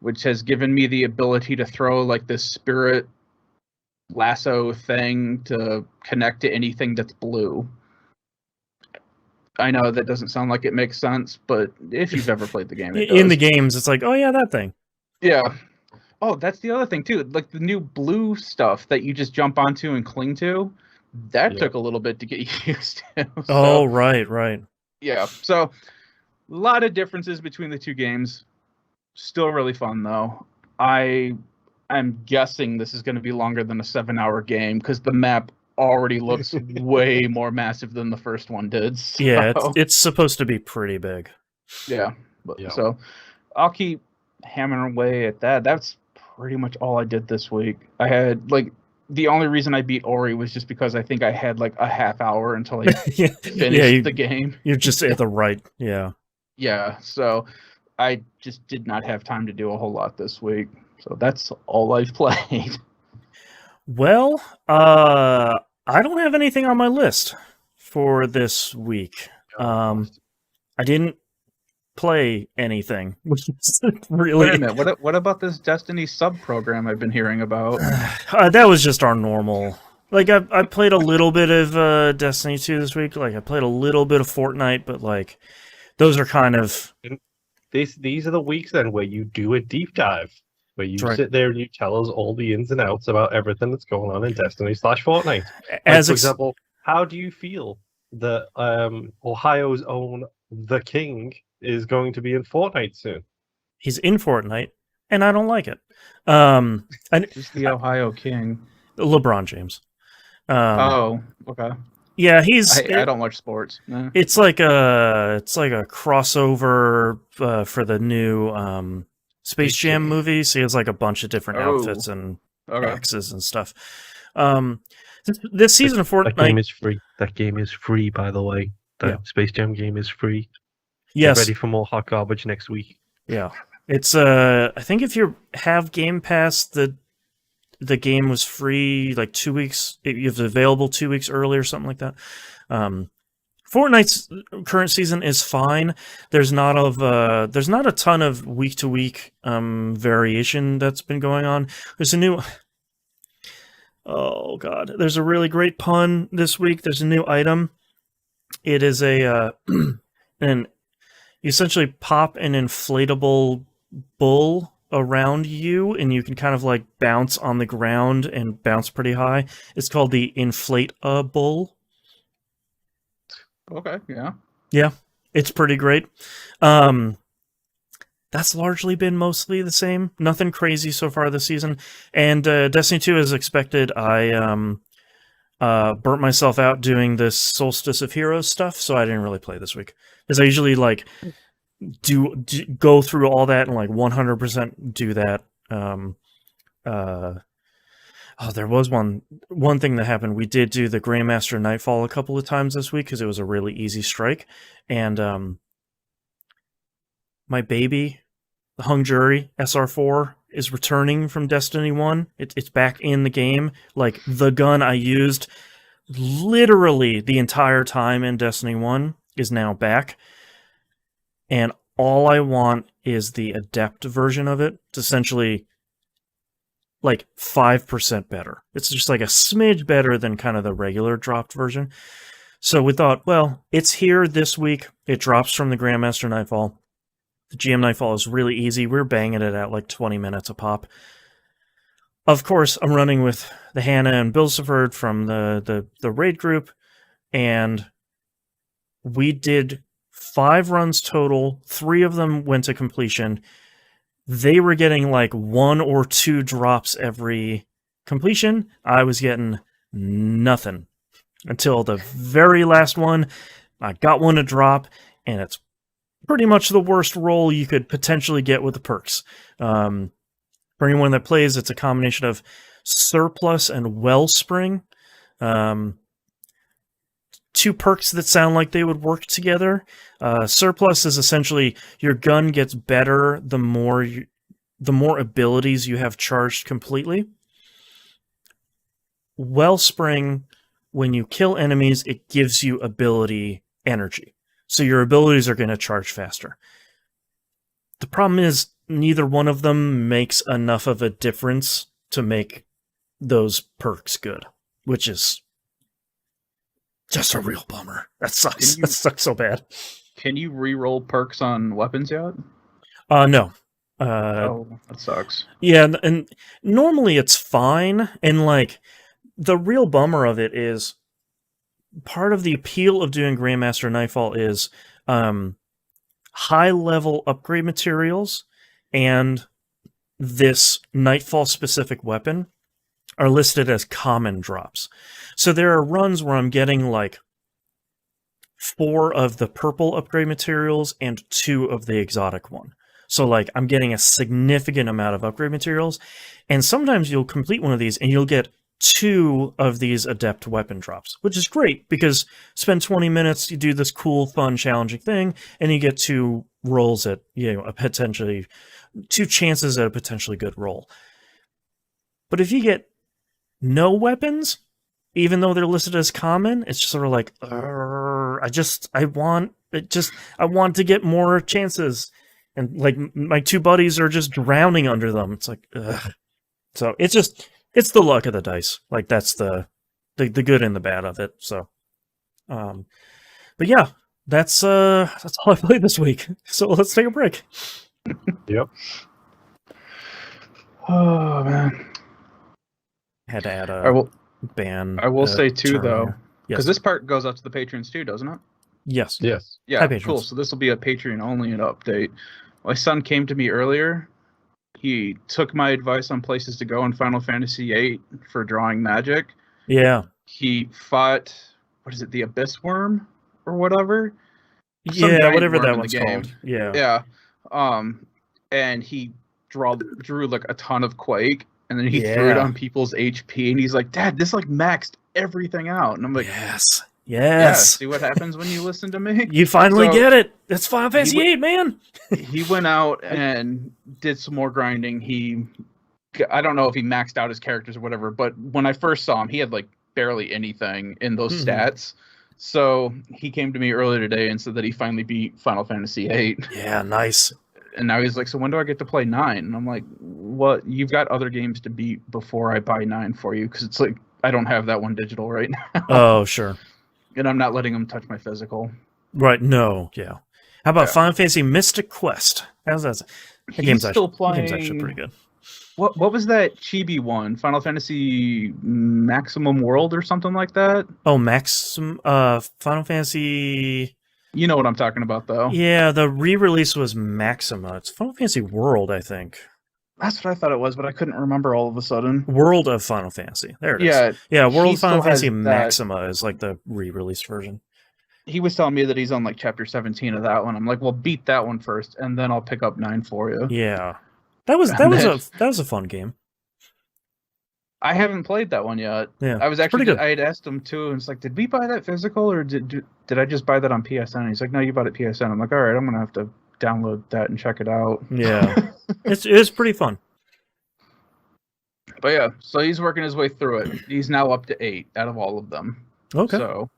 which has given me the ability to throw like this spirit lasso thing to connect to anything that's blue. I know that doesn't sound like it makes sense, but if you've ever played the game, it does. In the games, it's like, oh yeah, that thing. Yeah. Oh, that's the other thing too. Like the new blue stuff that you just jump onto and cling to, that took a little bit to get used to. So, right. Yeah, so a lot of differences between the two games. Still really fun though. I'm guessing this is going to be longer than a 7-hour game because the map already looks way more massive than the first one did. So. Yeah, it's supposed to be pretty big. Yeah, so I'll keep hammering away at that. That's pretty much all I did this week. I had like the only reason I beat Ori was just because I think I had like a half hour until I finished the game. You're just at the right, Yeah, so I just did not have time to do a whole lot this week. So that's all I've played. Well, I don't have anything on my list for this week. I didn't play anything, which is really. Wait a minute. What about this Destiny sub program I've been hearing about? That was just our normal. Like I played a little bit of Destiny 2 this week. Like I played a little bit of Fortnite, but like those are kind of. These are the weeks then where you do a deep dive, where you Right. sit there and you tell us all the ins and outs about everything that's going on in Destiny/Fortnite. Like, As for example, how do you feel that Ohio's own The King is going to be in Fortnite soon? he's in Fortnite, and I don't like it. And Just the Ohio King. LeBron James. Oh, okay. Yeah, I don't watch sports. No. It's like a crossover for the new Space Jam movie. So he has like a bunch of different outfits and axes and stuff. This season of Fortnite. That game is free. That game is free, by the way. The Space Jam game is free. Yes. Get ready for more hot garbage next week. Yeah, it's I think if you have Game Pass, the game was free like 2 weeks. It was available 2 weeks early or something like that. Fortnite's current season is fine. There's not a ton of week to week variation that's been going on. There's a new. Oh god, there's a really great pun this week. There's a new item. It is you essentially pop an inflatable bull around you, and you can kind of like bounce on the ground and bounce pretty high. It's called the Inflate-A-Bull. Okay, yeah. Yeah, it's pretty great. That's largely been mostly the same. Nothing crazy so far this season. And Destiny 2, as expected, I burnt myself out doing this Solstice of Heroes stuff, so I didn't really play this week. Because I usually like do go through all that and like 100% do that. There was one thing that happened. We did do the Grandmaster Nightfall a couple of times this week because it was a really easy strike. And my baby, the Hung Jury SR4, is returning from Destiny 1. It's back in the game. Like, the gun I used literally the entire time in Destiny 1 is now back. And all I want is the Adept version of it. It's essentially like 5% better. It's just like a smidge better than kind of the regular dropped version. So we thought, well, it's here this week. It drops from the Grandmaster Nightfall. The GM Nightfall is really easy. We're banging it at like 20 minutes a pop. Of course, I'm running with the Hannah and Bilsiford from the raid group, and we did 5 runs total. 3 of them went to completion. They were getting like 1 or 2 drops every completion. I was getting nothing until the very last one. I got one to drop, and it's pretty much the worst roll you could potentially get with the perks. For anyone that plays, it's a combination of Surplus and Wellspring. 2 perks that sound like they would work together. Surplus is essentially your gun gets better the more abilities you have charged completely. Wellspring, when you kill enemies, it gives you ability energy. So your abilities are going to charge faster. The problem is neither one of them makes enough of a difference to make those perks good, which is just a real bummer. That sucks. That sucks so bad. Can you re-roll perks on weapons yet? No. That sucks. Yeah, and normally it's fine. And like, the real bummer of it is part of the appeal of doing Grandmaster Nightfall is high-level upgrade materials and this Nightfall-specific weapon are listed as common drops. So there are runs where I'm getting like 4 of the purple upgrade materials and 2 of the exotic one. So like I'm getting a significant amount of upgrade materials, and sometimes you'll complete one of these and you'll get 2 of these adept weapon drops, which is great because spend 20 minutes, you do this cool, fun, challenging thing, and you get 2 rolls at, a potentially 2 chances at a potentially good roll. But if you get no weapons, even though they're listed as common, it's just sort of like, I want I want to get more chances, and like my two buddies are just drowning under them. It's like, ugh. So it's the luck of the dice. Like that's the good and the bad of it. So, but yeah, that's all I played this week. So let's take a break. Yep. Oh man. Had to add I will ban. I will say too term though, here. because Yes. this part goes out to the patrons too, doesn't it? Yes. Yes. Yeah, Hi, patrons. cool. So this will be a Patreon only update. My son came to me earlier. He took my advice on places to go in Final Fantasy VIII for drawing magic. Yeah. He fought, what is it, the Abyss Worm or whatever? Some Yeah, giant whatever worm that in the one's game. called. Yeah. Yeah. And he drew like a ton of Quake, and then he threw it Yeah. on people's HP, and he's like, "Dad, this like maxed everything out." And I'm like, Yes. "Yeah, Yes. see what happens when you listen to me." You finally So, get it. It's Final Fantasy VIII, man. he went out and did some more grinding. I don't know if he maxed out his characters or whatever, but when I first saw him, he had like barely anything in those stats. So he came to me earlier today and said that he finally beat Final Fantasy VIII. Yeah, nice. And now he's like, "So when do I get to play 9?" And I'm like, "What? You've got other games to beat before I buy 9 for you, because it's like I don't have that one digital right now." Oh, sure. And I'm not letting him touch my physical. Right, no, yeah. How about Final Fantasy Mystic Quest? How's that? That game's actually pretty good. What was that chibi one? Final Fantasy Maximum World or something like that? Oh, Final Fantasy... You know what I'm talking about, though. Yeah, the re-release was Maxima. It's Final Fantasy World, I think. That's what I thought it was, but I couldn't remember all of a sudden. World of Final Fantasy. There it is. Yeah, World of Final Fantasy Maxima is like the re-release version. He was telling me that he's on like chapter 17 of that one. I'm like, well, beat that one first, and then I'll pick up 9 for you. Yeah, that was a fun game. I haven't played that one yet. Yeah, I was I had asked him too, and it's like, did we buy that physical, or did I just buy that on PSN? And he's like, no, you bought it PSN. I'm like, all right, I'm gonna have to download that and check it out. Yeah, it's pretty fun. But yeah, so he's working his way through it. He's now up to 8 out of all of them. Okay. So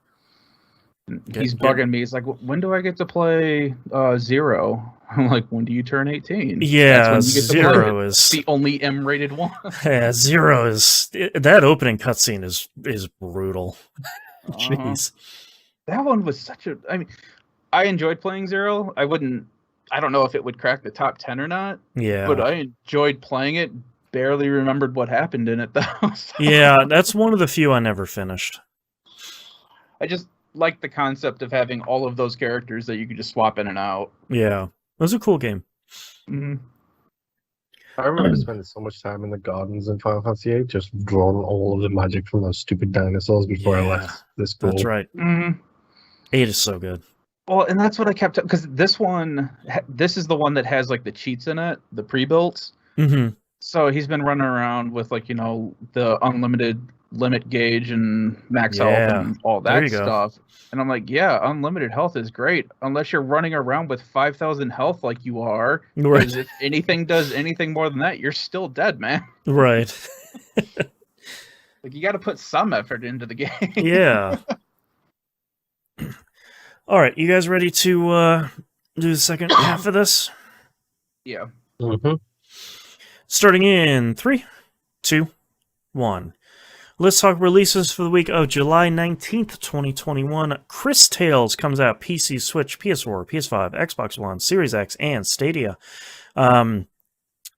he's bugging me. He's like, when do I get to play 0? I'm like, when do you turn 18? Yeah, 0 is the only M-rated one. Yeah, 0 is that opening cutscene is brutal. Jeez, that one was such a. I mean, I enjoyed playing 0. I don't know if it would crack the top 10 or not. Yeah, but I enjoyed playing it. Barely remembered what happened in it though. So. Yeah, that's one of the few I never finished. I just like the concept of having all of those characters that you could just swap in and out. Yeah, it was a cool game. Mm-hmm. I remember spending so much time in the gardens in Final Fantasy VIII, just drawing all of the magic from those stupid dinosaurs before I left the school. That's right. Mm-hmm. 8 is so good. Well, and that's what I kept, because this is the one that has like the cheats in it, the pre-built. Mm-hmm. So he's been running around with like, the unlimited limit gauge and max health and all that stuff. And I'm like, yeah, unlimited health is great unless you're running around with 5,000 health like you are. Right. Because if anything does anything more than that, you're still dead, man. Right. Like, you got to put some effort into the game. Yeah. All right, you guys ready to do the second half of this? Yeah. Mm-hmm. Starting in 3, 2, 1. Let's talk releases for the week of July 19th, 2021. Chris Tales comes out PC, Switch, PS4, PS5, Xbox One, Series X, and Stadia.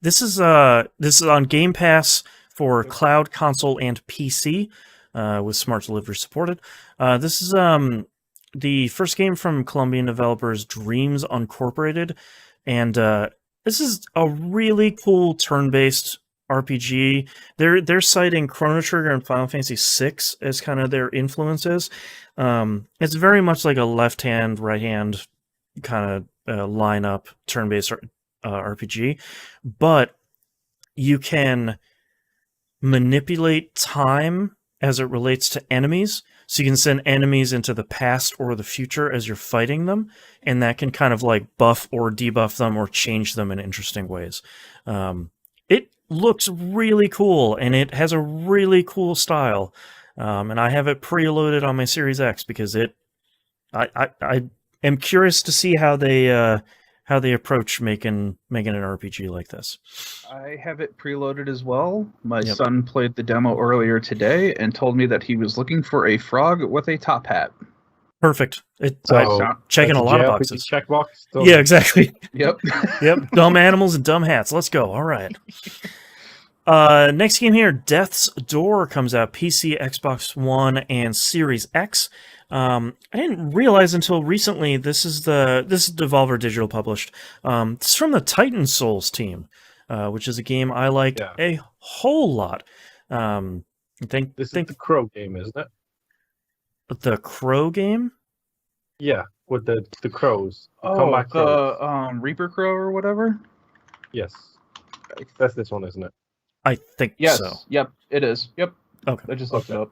This is on Game Pass for cloud, console, and PC, with smart delivery supported. This is the first game from Colombian developers Dreams Uncorporated, and this is a really cool turn-based RPG. They're citing Chrono Trigger and Final Fantasy VI as kind of their influences. It's very much like a left-hand, right-hand kind of line-up turn-based RPG, but you can manipulate time as it relates to enemies. So you can send enemies into the past or the future as you're fighting them, and that can kind of like buff or debuff them or change them in interesting ways. It looks really cool, and it has a really cool style. And I have it preloaded on my Series X because I am curious to see how they approach making an RPG like this. I have it preloaded as well. My Yep. son played the demo earlier today and told me that he was looking for a frog with a top hat. Perfect. So checking that's a lot of JRPG boxes. Checkbox. Done. Yeah, exactly. Yep. Yep. Dumb animals and dumb hats. Let's go. All right. Next game here, Death's Door comes out PC, Xbox One, and Series X. I didn't realize until recently this is Devolver Digital published. This is from the Titan Souls team, which is a game I liked a whole lot. I think This is the Crow game, isn't it? The Crow game? Yeah, with the crows. Oh, Combat crows. the Reaper Crow or whatever? Yes. That's this one, isn't it? I think Yes. so. Yep, it is. Yep. Okay. I just looked it up.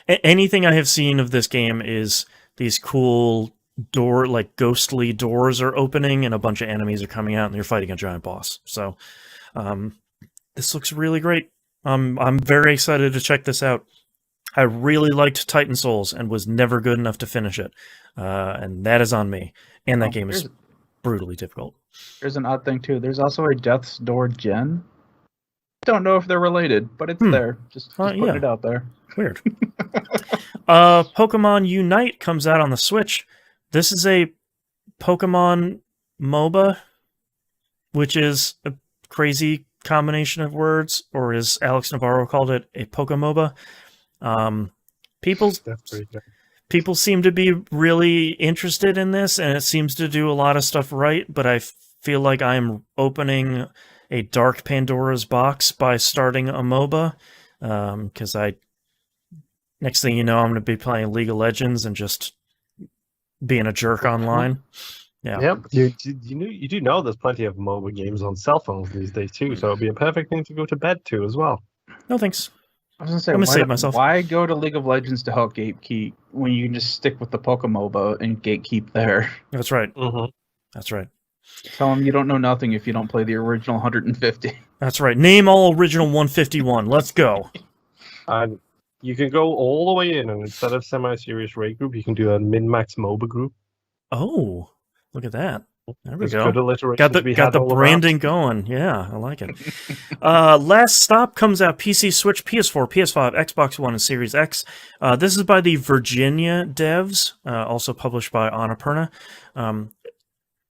Anything I have seen of this game is these cool ghostly doors are opening and a bunch of enemies are coming out and you're fighting a giant boss. So, this looks really great. I'm very excited to check this out. I really liked Titan Souls and was never good enough to finish it. And that is on me. And that game is brutally difficult. There's an odd thing too. There's also a Death's Door Gen. Don't know if they're related, but it's there. Just putting it out there. Weird. Pokemon Unite comes out on the Switch. This is a Pokemon MOBA, which is a crazy combination of words, or as Alex Navarro called it, a Pokemoba. People seem to be really interested in this, and it seems to do a lot of stuff right, but I feel like I'm opening a dark Pandora's box by starting a MOBA, because next thing you know, I'm going to be playing League of Legends and just being a jerk online. Yeah. Yep. You do know there's plenty of MOBA games on cell phones these days too, so it'd be a perfect thing to go to bed to as well. No thanks. I was gonna say, I'm gonna save myself. Why go to League of Legends to help gatekeep when you can just stick with the Pokemoba and gatekeep there? That's right. Mm-hmm. That's right. Tell them you don't know nothing if you don't play the original 150. That's right. Name all original 151. Let's go. And you can go all the way in, and instead of semi-serious raid group, you can do a min-max MOBA group. Oh, look at that. There we There's go. good alliteration Got to be the had all branding around. going. Yeah, I like it. Last Stop comes out PC, Switch, PS4, PS5, Xbox One, and Series X. This is by the Virginia devs, also published by Annapurna.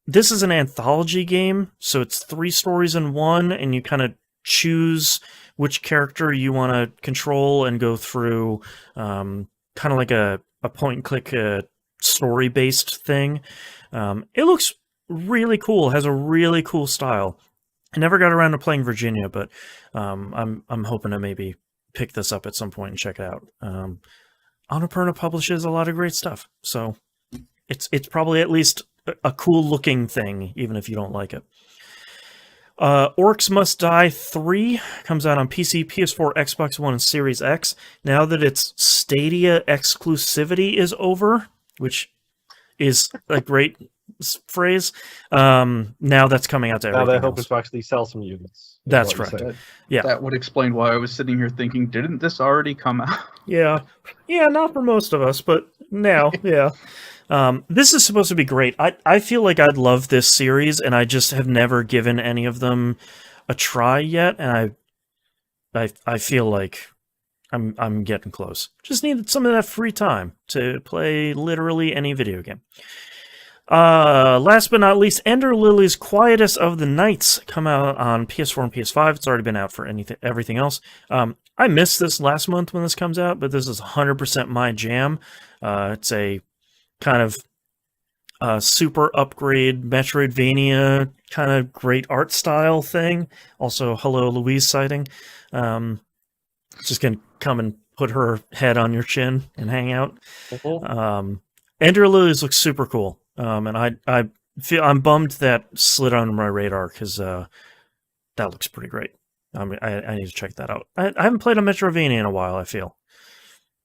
This is an anthology game, so it's 3 stories in one, and you kind of choose which character you want to control and go through, kind of like a point-and-click story-based thing. It looks really cool, has a really cool style. I never got around to playing Virginia, but I'm hoping to maybe pick this up at some point and check it out. Annapurna publishes a lot of great stuff, so it's probably at least a cool looking thing, even if you don't like it. Orcs Must Die 3 comes out on PC, PS4, Xbox One, and Series X. Now that its Stadia exclusivity is over, which is a great phrase, now that's coming out to everything Now they're hoping else. to actually sell some units. That's correct. Yeah. That would explain why I was sitting here thinking, didn't this already come out? Yeah, not for most of us, but now, yeah. This is supposed to be great. I feel like I'd love this series, and I just have never given any of them a try yet, and I feel like I'm getting close. Just needed some of that free time to play literally any video game. Last but not least, Ender Lily's Quietest of the Nights come out on PS4 and PS5. It's already been out for everything else. I missed this last month when this comes out, but this is 100% my jam. It's a kind of super upgrade Metroidvania kind of great art style thing. Also, Hello Louise sighting. Just gonna come and put her head on your chin and hang out. Ender Lilies looks super cool. And I feel I'm bummed that slid under my radar because that looks pretty great. I need to check that out. I haven't played a Metroidvania in a while, I feel.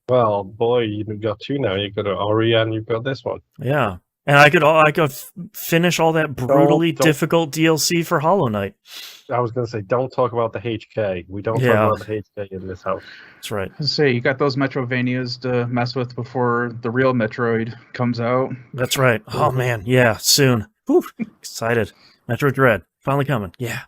Well, boy, you've got 2 now. You've got Ori and you've got this one. Yeah. And I could finish all that brutally Don't- difficult DLC for Hollow Knight. I was going to say, don't talk about the HK. We don't Yeah. talk about the HK in this house. That's right. Say you got those Metrovanias to mess with before the real Metroid comes out. That's right. Oh man, yeah, soon. Whew, excited. Metro Dread finally coming. Yeah.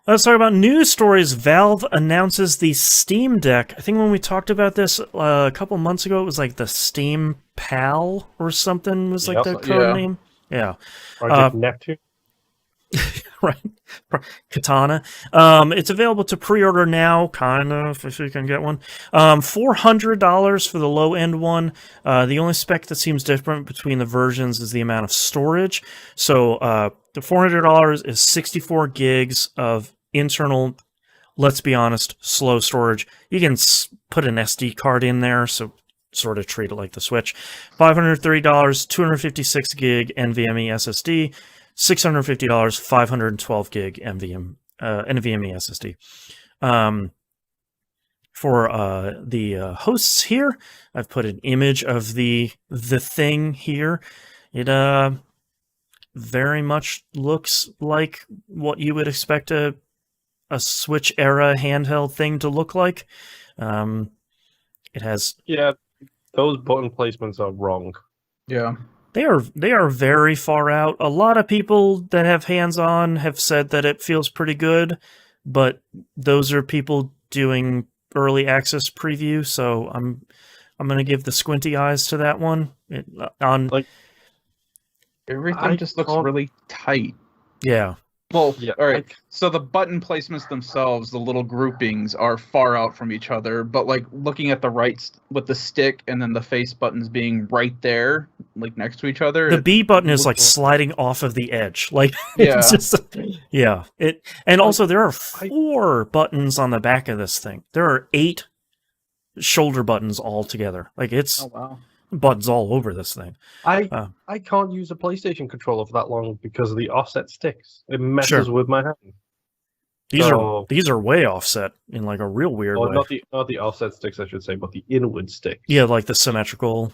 Let's talk about news stories. Valve announces the Steam Deck. I think when we talked about this a couple months ago, it was like the Steam Pal or something was like the code name. Yeah. Project Neptune. Right. Katana. It's available to pre-order now, kind of, if you can get one. $400 for the low-end one. The only spec that seems different between the versions is the amount of storage. So the $400 is 64 gigs of internal, let's be honest, slow storage. You can put an SD card in there, so sort of treat it like the Switch. $530, 256 gig NVMe SSD. $650, 512 gig NVMe SSD. For the hosts here, I've put an image of the thing here. It very much looks like what you would expect a Switch era handheld thing to look like. It has those button placements are wrong. Yeah. They are very far out. A lot of people that have hands-on have said that it feels pretty good, but those are people doing early access preview, so I'm going to give the squinty eyes to that one. Everything just looks really tight. Yeah. Well, all right. So the button placements themselves, the little groupings, are far out from each other. But like looking at the right with the stick and then the face buttons being right there, like next to each other. The B button is like sliding off of the edge. Like it's just and also there are 4 buttons on the back of this thing. There are 8 shoulder buttons all together. Like it's buttons all over this thing. I can't use a PlayStation controller for that long because of the offset sticks. It messes with my hand. These are way offset in like a real weird way. Not the offset sticks, I should say, but the inward sticks. Yeah, like the symmetrical.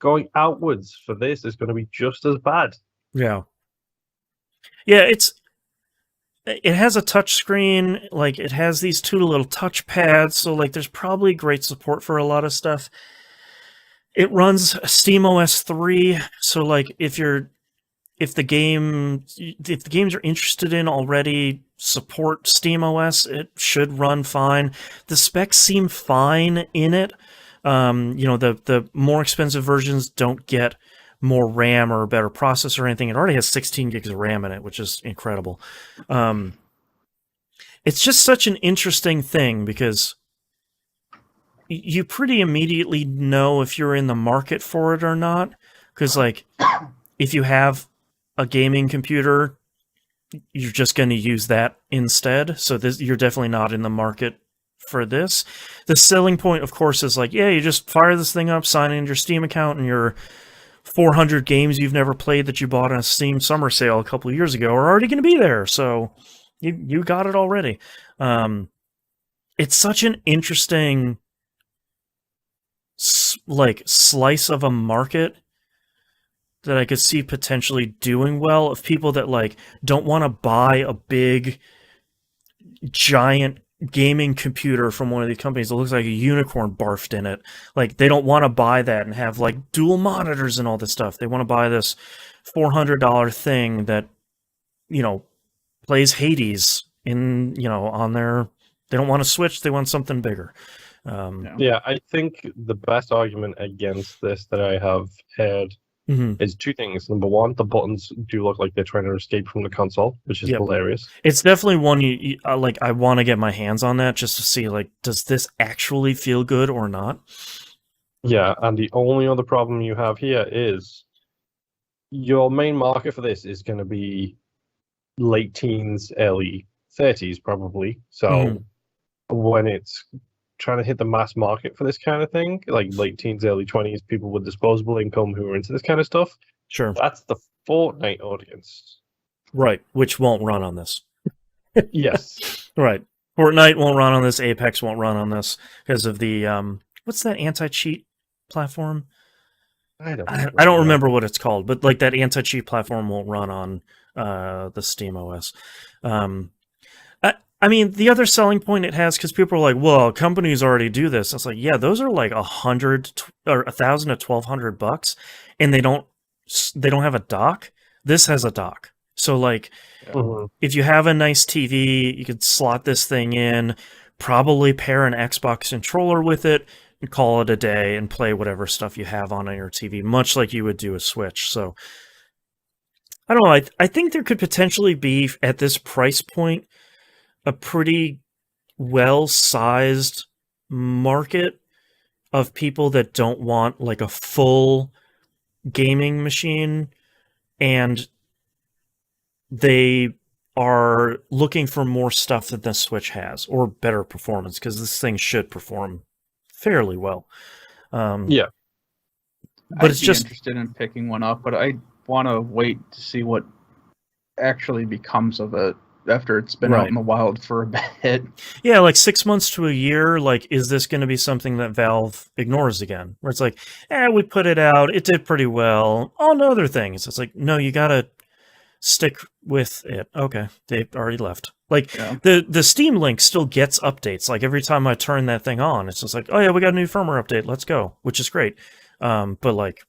Going outwards for this is going to be just as bad. Yeah. Yeah, it has a touch screen, like it has these 2 little touch pads, so like there's probably great support for a lot of stuff. It runs SteamOS 3, so like if the games you're interested in already support SteamOS, it should run fine. The specs seem fine in it. The more expensive versions don't get more RAM or a better processor or anything. It already has 16 gigs of RAM in it, which is incredible. It's just such an interesting thing because you pretty immediately know if you're in the market for it or not. Because, like, if you have a gaming computer, you're just going to use that instead. So you're definitely not in the market for this. The selling point, of course, is like, you just fire this thing up, sign in your Steam account, and your 400 games you've never played that you bought on a Steam summer sale a couple of years ago are already going to be there. So you got it already. It's such an interesting slice of a market that I could see potentially doing well of people that like don't want to buy a big giant gaming computer from one of these companies that looks like a unicorn barfed in it. Like they don't want to buy that and have like dual monitors and all this stuff. They want to buy this $400 thing that, plays Hades on their, they don't want to Switch, they want something bigger. I think the best argument against this that I have heard is 2 things. Number 1, the buttons do look like they're trying to escape from the console, which is hilarious. It's definitely one you like. I want to get my hands on that just to see, like, does this actually feel good or not? Yeah, and the only other problem you have here is your main market for this is going to be late teens, early 30s, probably. So when it's trying to hit the mass market for this kind of thing, like late teens, early 20s, people with disposable income who are into this kind of stuff. Sure. That's the Fortnite audience. Right, which won't run on this. Yes. Right. Fortnite won't run on this, Apex won't run on this because of the, what's that anti-cheat platform? I don't I don't remember what it's called, but like that anti-cheat platform won't run on the Steam OS. I mean, the other selling point it has, because people are like, well, companies already do this. It's like, yeah, those are like $100 or $1,000 to $1,200, and they don't have a dock. This has a dock, so like, if you have a nice TV, you could slot this thing in, probably pair an Xbox controller with it, and call it a day, and play whatever stuff you have on your TV, much like you would do a Switch. So, I don't know. I think there could potentially be, at this price point, a pretty well-sized market of people that don't want like a full gaming machine, and they are looking for more stuff that the Switch has, or better performance, because this thing should perform fairly well. Yeah. But it's just interested in picking one up, but I want to wait to see what actually becomes of it after it's been out in the wild for a bit. Yeah, like 6 months to a year, like, is this going to be something that Valve ignores again? Where it's like, we put it out, it did pretty well, on other things. It's like, no, you gotta stick with it. Okay, they already left. Like, the Steam Link still gets updates. Like, every time I turn that thing on, it's just like, oh yeah, we got a new firmware update, let's go, which is great. But like,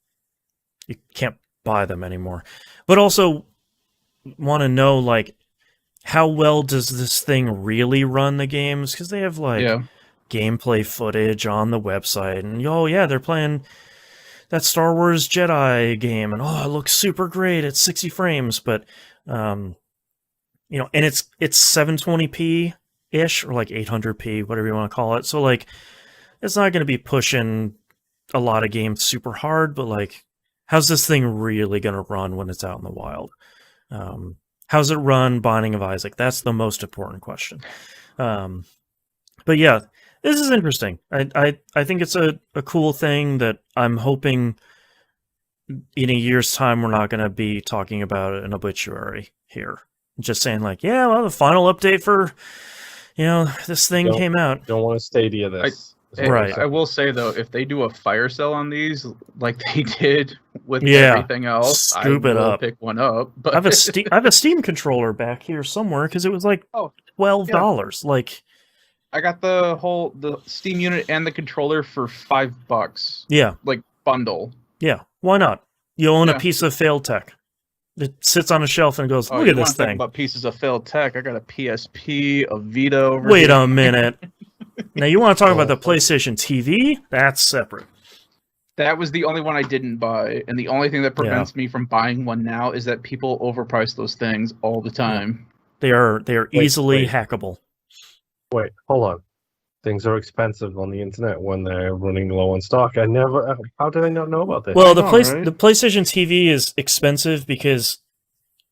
you can't buy them anymore. But also, want to know, like, how well does this thing really run the games? Because they have, like, gameplay footage on the website. And, oh, yeah, they're playing that Star Wars Jedi game. And, oh, it looks super great at 60 frames. But, and it's 720p-ish, or, like, 800p, whatever you want to call it. So, like, it's not going to be pushing a lot of games super hard. But, like, how's this thing really going to run when it's out in the wild? How's it run Binding of Isaac? That's the most important question. But yeah, this is interesting. I think it's a cool thing that I'm hoping in a year's time we're not going to be talking about an obituary here. Just saying like, yeah, well, the final update for, this thing came out. Don't want to Stadia this. Right. I will say, though, if they do a fire sale on these, like they did with everything else, scoop it up. Pick one up. But I have a Steam controller back here somewhere because it was like $12. Like, I got the Steam unit and the controller for $5. Yeah, like bundle. Yeah, why not? You own a piece of failed tech. It sits on a shelf and goes, look at this thing. About pieces of failed tech. I got a PSP, a Vita over Wait a minute. Now, you want to talk about the PlayStation TV? That's separate. That was the only one I didn't buy, and the only thing that prevents me from buying one now is that people overprice those things all the time. They are easily hackable. Wait, hold on. Things are expensive on the internet when they're running low on stock. How did I not know about this? Well, the PlayStation TV is expensive because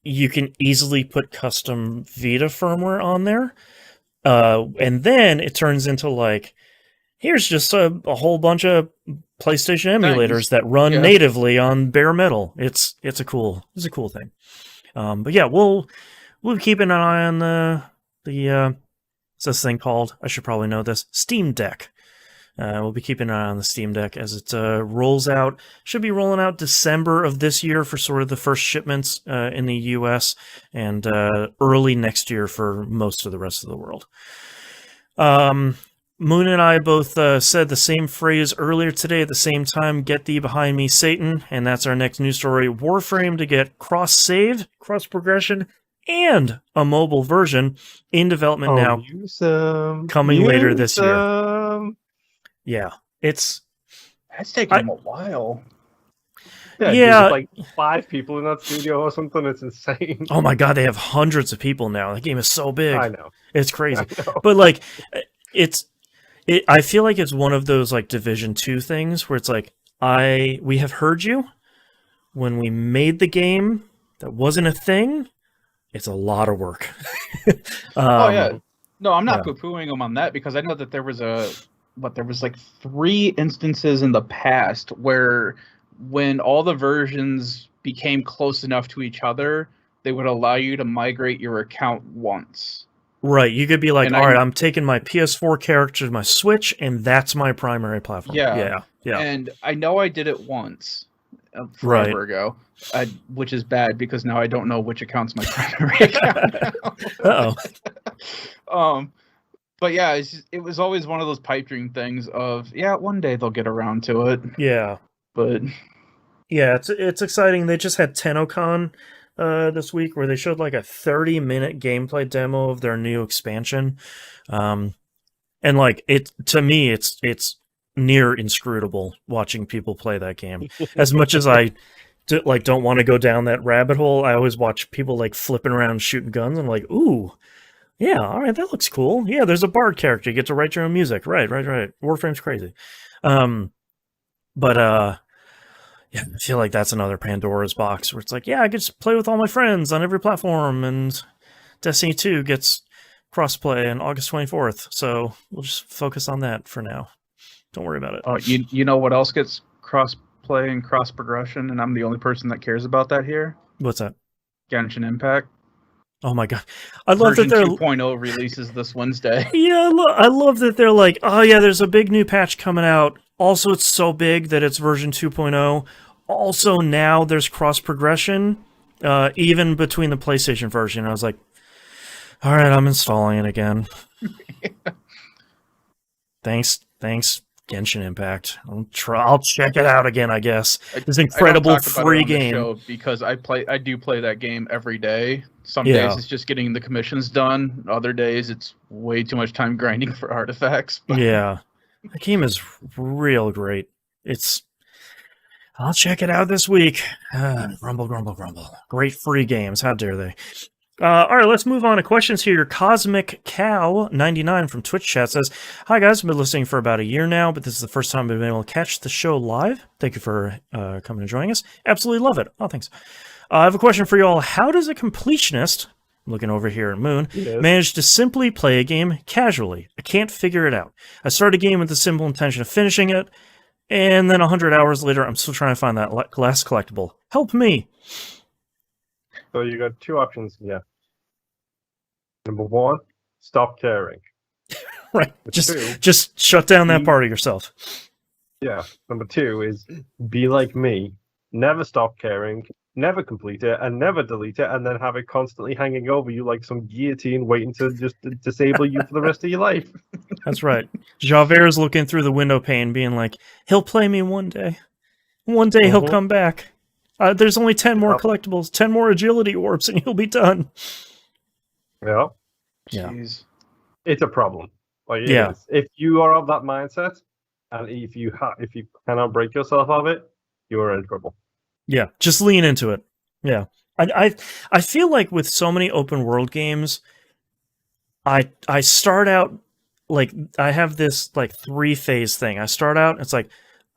you can easily put custom Vita firmware on there. And then it turns into like, here's just a whole bunch of PlayStation emulators that run natively on bare metal. It's a cool thing. But yeah, we'll keep an eye on the what's this thing called? I should probably know this. Steam Deck. We'll be keeping an eye on the Steam Deck as it rolls out. Should be rolling out December of this year for sort of the first shipments in the US, and early next year for most of the rest of the world. Moon and I both said the same phrase earlier today at the same time, get thee behind me, Satan, and that's our next news story. Warframe to get cross-save, cross-progression, and a mobile version in development now, coming later this year. Yeah, that's taking them a while. There's like 5 people in that studio or something. It's insane. Oh my god, they have hundreds of people now. The game is so big. I know. It's crazy. But like, I feel like it's one of those like Division 2 things where it's like, we have heard you. When we made the game, that wasn't a thing. It's a lot of work. Oh yeah. No, I'm not poo-pooing them on that, because I know that there was like 3 instances in the past where when all the versions became close enough to each other, they would allow you to migrate your account once. Right, you could be like, all right, I'm taking my PS4 character to my Switch, and that's my primary platform. Yeah. And I know I did it once forever ago, which is bad because now I don't know which account's my primary account now. But yeah, it was always one of those pipe dream things of, one day they'll get around to it. Yeah. But yeah, it's exciting. They just had TennoCon this week where they showed like a 30-minute gameplay demo of their new expansion. And like to me it's near inscrutable watching people play that game. As much as I don't want to go down that rabbit hole, I always watch people like flipping around shooting guns. I'm like, ooh, yeah, all right, that looks cool. Yeah, there's a bard character. You get to write your own music. Right. Warframe's crazy. Yeah, I feel like that's another Pandora's box where it's like, yeah, I could just play with all my friends on every platform, and Destiny 2 gets crossplay on August 24th, so we'll just focus on that for now. Don't worry about it. Oh, you know what else gets cross-play and cross-progression, and I'm the only person that cares about that here? What's that? Genshin Impact. Oh my god. I love Version that they're 2.0 releases this Wednesday. Yeah, I love that they're like, oh yeah, there's a big new patch coming out. Also, it's so big that it's version 2.0. Also, now there's cross-progression, even between the PlayStation version. I was like, all right, I'm installing it again. Thanks, Genshin Impact. I'll check it out again, I guess. This incredible free game. Because I do play that game every day. Some days it's just getting the commissions done. Other days it's way too much time grinding for artifacts. But... yeah, the game is real great. I'll check it out this week. Grumble. Great free games. How dare they? All right, let's move on to questions here. Cosmic Cow 99 from Twitch chat says, "Hi guys, I've been listening for about a year now, but this is the first time I've been able to catch the show live. Thank you for coming and joining us. Absolutely love it. Oh, thanks. I have a question for you all. How does a completionist, looking over here at Moon, manage to simply play a game casually? I can't figure it out. I started a game with the simple intention of finishing it, and then 100 hours later, I'm still trying to find that last collectible. Help me." So you got two options here. Number one, stop caring. Right. Just shut down that part of yourself. Yeah. Number two is be like me. Never stop caring, never complete it, and never delete it, and then have it constantly hanging over you like some guillotine waiting to just disable you for the rest of your life. That's right. Javert's looking through the window pane being like, he'll play me one day. One day he'll come back. There's only 10 more collectibles, 10 more agility orbs, and he'll be done. Yeah. Jeez. It's a problem. Like, it is. If you are of that mindset, and if you cannot break yourself of it, you are in trouble. Yeah, just lean into it. Yeah. I feel like with so many open world games, I start out, like, I have this, like, 3-phase thing. I start out, it's like,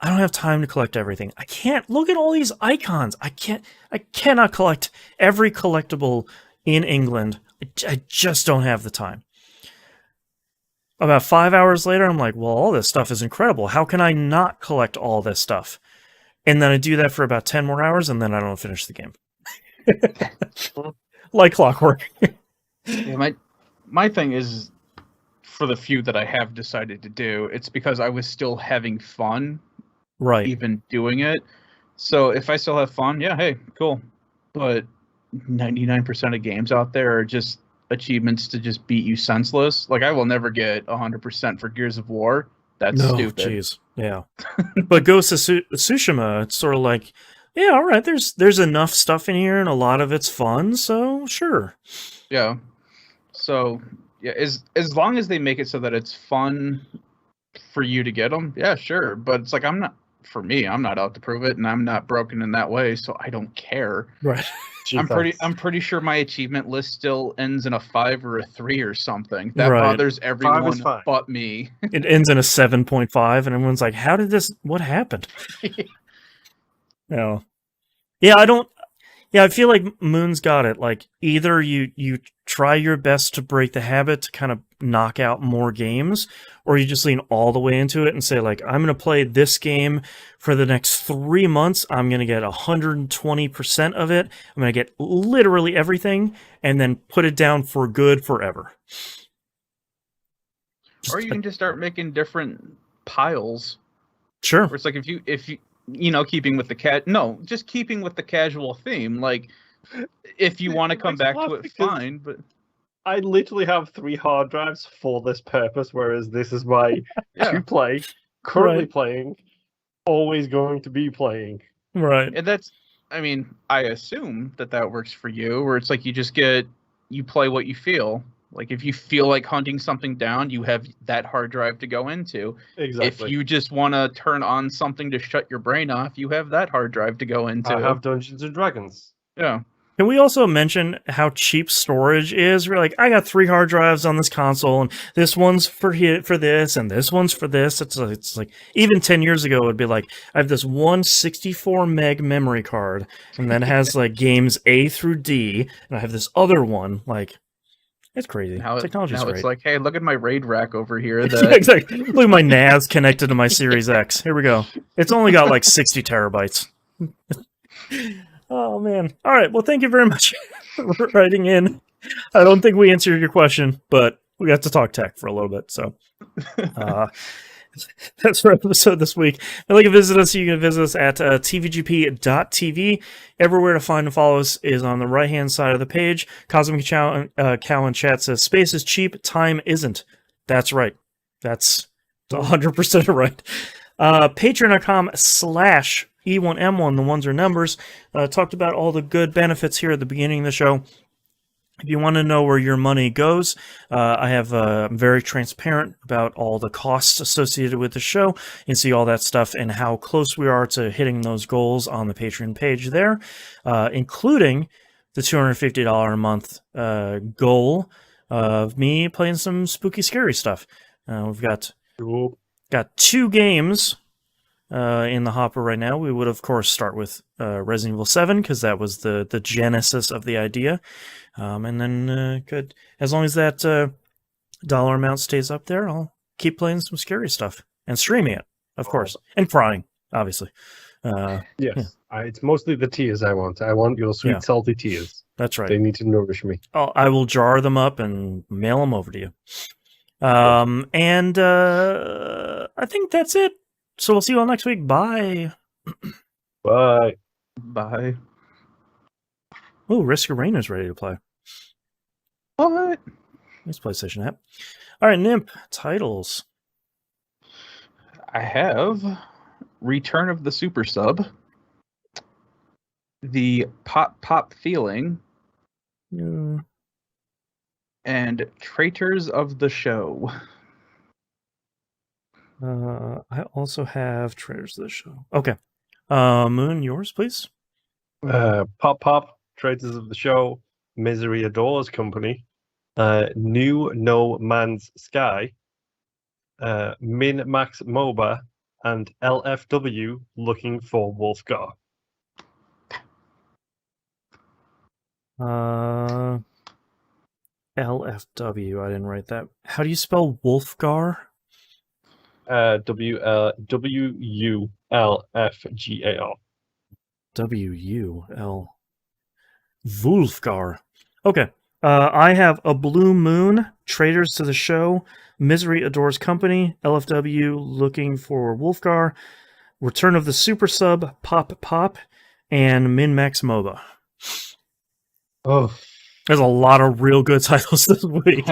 I don't have time to collect everything. I can't look at all these icons. I cannot collect every collectible in England. I just don't have the time. About 5 hours later, I'm like, well, all this stuff is incredible. How can I not collect all this stuff? And then I do that for about 10 more hours, and then I don't finish the game. Like clockwork. Yeah, my thing is, for the few that I have decided to do, it's because I was still having fun. Right. Even doing it. So if I still have fun, yeah, hey, cool. But 99% of games out there are just achievements to just beat you senseless. Like, I will never get 100% for Gears of War. That's stupid. Jeez. Yeah. But Ghost of Tsushima, it's sort of like, yeah, all right, there's enough stuff in here and a lot of it's fun, so sure. Yeah. So, yeah, as long as they make it so that it's fun for you to get them, yeah, sure. But it's like, I'm not out to prove it, and I'm not broken in that way, so I don't care. Right. I'm pretty sure my achievement list still ends in a 5 or a 3 or something. That bothers everyone but me. It ends in a 7.5, and everyone's like, what happened? No. Yeah, I feel like Moon's got it. Like, either you try your best to break the habit to kind of knock out more games, or you just lean all the way into it and say, like, I'm going to play this game for the next 3 months. I'm going to get 120% of it. I'm going to get literally everything, and then put it down for good forever. Or you can just start making different piles. Sure. Where it's like, if you keeping with the just keeping with the casual theme. Like, if you want to come back to it, fine. But I literally have 3 hard drives for this purpose, whereas this is my to play, currently playing, always going to be playing. Right. And I assume that works for you, where it's like you play what you feel. Like, if you feel like hunting something down, you have that hard drive to go into. Exactly. If you just want to turn on something to shut your brain off, you have that hard drive to go into. I have Dungeons and Dragons. Yeah. Can we also mention how cheap storage is? We're like, I got 3 hard drives on this console, and this one's for this, and this one's for this. It's like, even 10 years ago, it would be like, I have this 164 meg memory card, and that has like games A through D, and I have this other one. Like, it's crazy. Technology's great. It's like, hey, look at my RAID rack over here. Yeah, exactly. Look at my NAS connected to my Series X. Here we go. It's only got like 60 terabytes. Oh, man. All right. Well, thank you very much for writing in. I don't think we answered your question, but we got to talk tech for a little bit. So that's our episode this week. If you'd like to visit us, you can visit us at tvgp.tv. Everywhere to find and follow us is on the right-hand side of the page. Cosmic Cow in chat says, space is cheap, time isn't. That's right. That's 100% right. Patreon.com/E1M1, the ones are numbers. Talked about all the good benefits here at the beginning of the show. If you want to know where your money goes, I'm very transparent about all the costs associated with the show. You can see all that stuff and how close we are to hitting those goals on the Patreon page there, including the $250 a month goal of me playing some spooky, scary stuff. We've got 2 games in the hopper right now. We would, of course, start with Resident Evil 7, because that was the genesis of the idea. And then, as long as that dollar amount stays up there, I'll keep playing some scary stuff and streaming it, of course, and crying, obviously. Yes, yeah. It's mostly the tears I want. I want your sweet, salty tears. That's right. They need to nourish me. I will jar them up and mail them over to you. And I think that's it. So we'll see you all next week. Bye. Bye. Bye. Oh, Risk of Rain is ready to play. What? Nice PlayStation app. All right, Nimp, titles. I have Return of the Super Sub, The Pop Feeling, and Traitors of the Show. I also have Traitors of the Show. Okay. Moon, yours, please. Pop, Traitors of the Show, Misery Adores Company, New No Man's Sky, Min Max MOBA, and LFW Looking for Wolfgar. LFW, I didn't write that. How do you spell Wolfgar? WULFGAR. WUL. Wolfgar. Okay. I have A Blue Moon, Traitors to the Show, Misery Adores Company, LFW Looking for Wolfgar, Return of the Super Sub, Pop, and Min-Max MOBA. Oh. There's a lot of real good titles this week.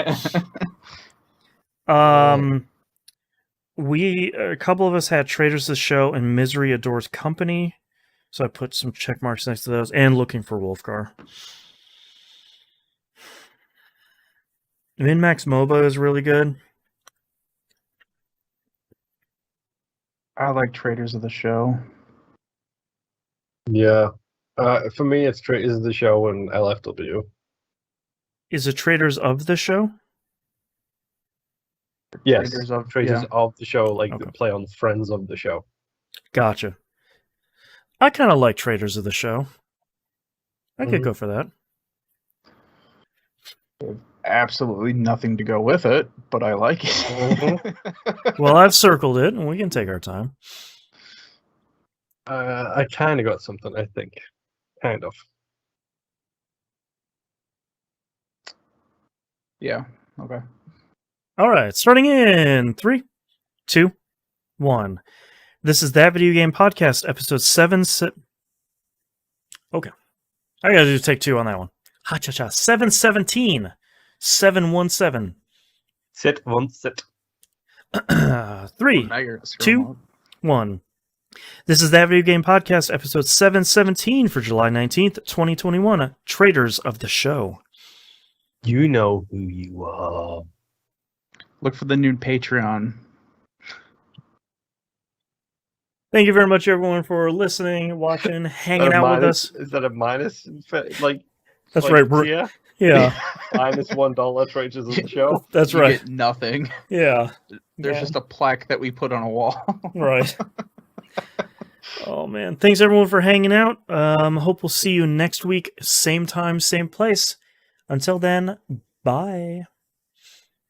A couple of us had Traitors to the Show and Misery Adores Company. So I put some check marks next to those, and Looking for Wolfgar. Min-Max MOBA is really good. I like Traitors of the Show. Yeah. For me, it's Traitors of the Show and LFW. Is it Traitors of the Show? Yes, Traitors of the Show, like okay. The play on Friends of the Show. Gotcha. I kind of like Traitors of the Show. I could go for that. Absolutely nothing to go with it, but I like it. Well, I've circled it, and we can take our time. I kind of got something, I think. Kind of. Yeah, okay. All right, starting in 3, 2, 1. This is That Video Game Podcast, episode 7. Okay. I gotta do take 2 on that one. Ha-cha-cha. 717. 717. Sit, one, sit. 3, Now you're gonna screw 2, 'em up. 1. This is That Video Game Podcast, episode 717 for July 19th, 2021. Traitors of the show. You know who you are. Look for the new Patreon. Thank you very much, everyone, for listening, watching, hanging out with us. Is that a minus? Like, That's like, right. Yeah. Yeah, Minus $1 Traitors of the show. that's You right. get nothing. Yeah, There's Yeah. just a plaque that we put on a wall. right. Oh, man. Thanks, everyone, for hanging out. Hope we'll see you next week. Same time, same place. Until then, bye.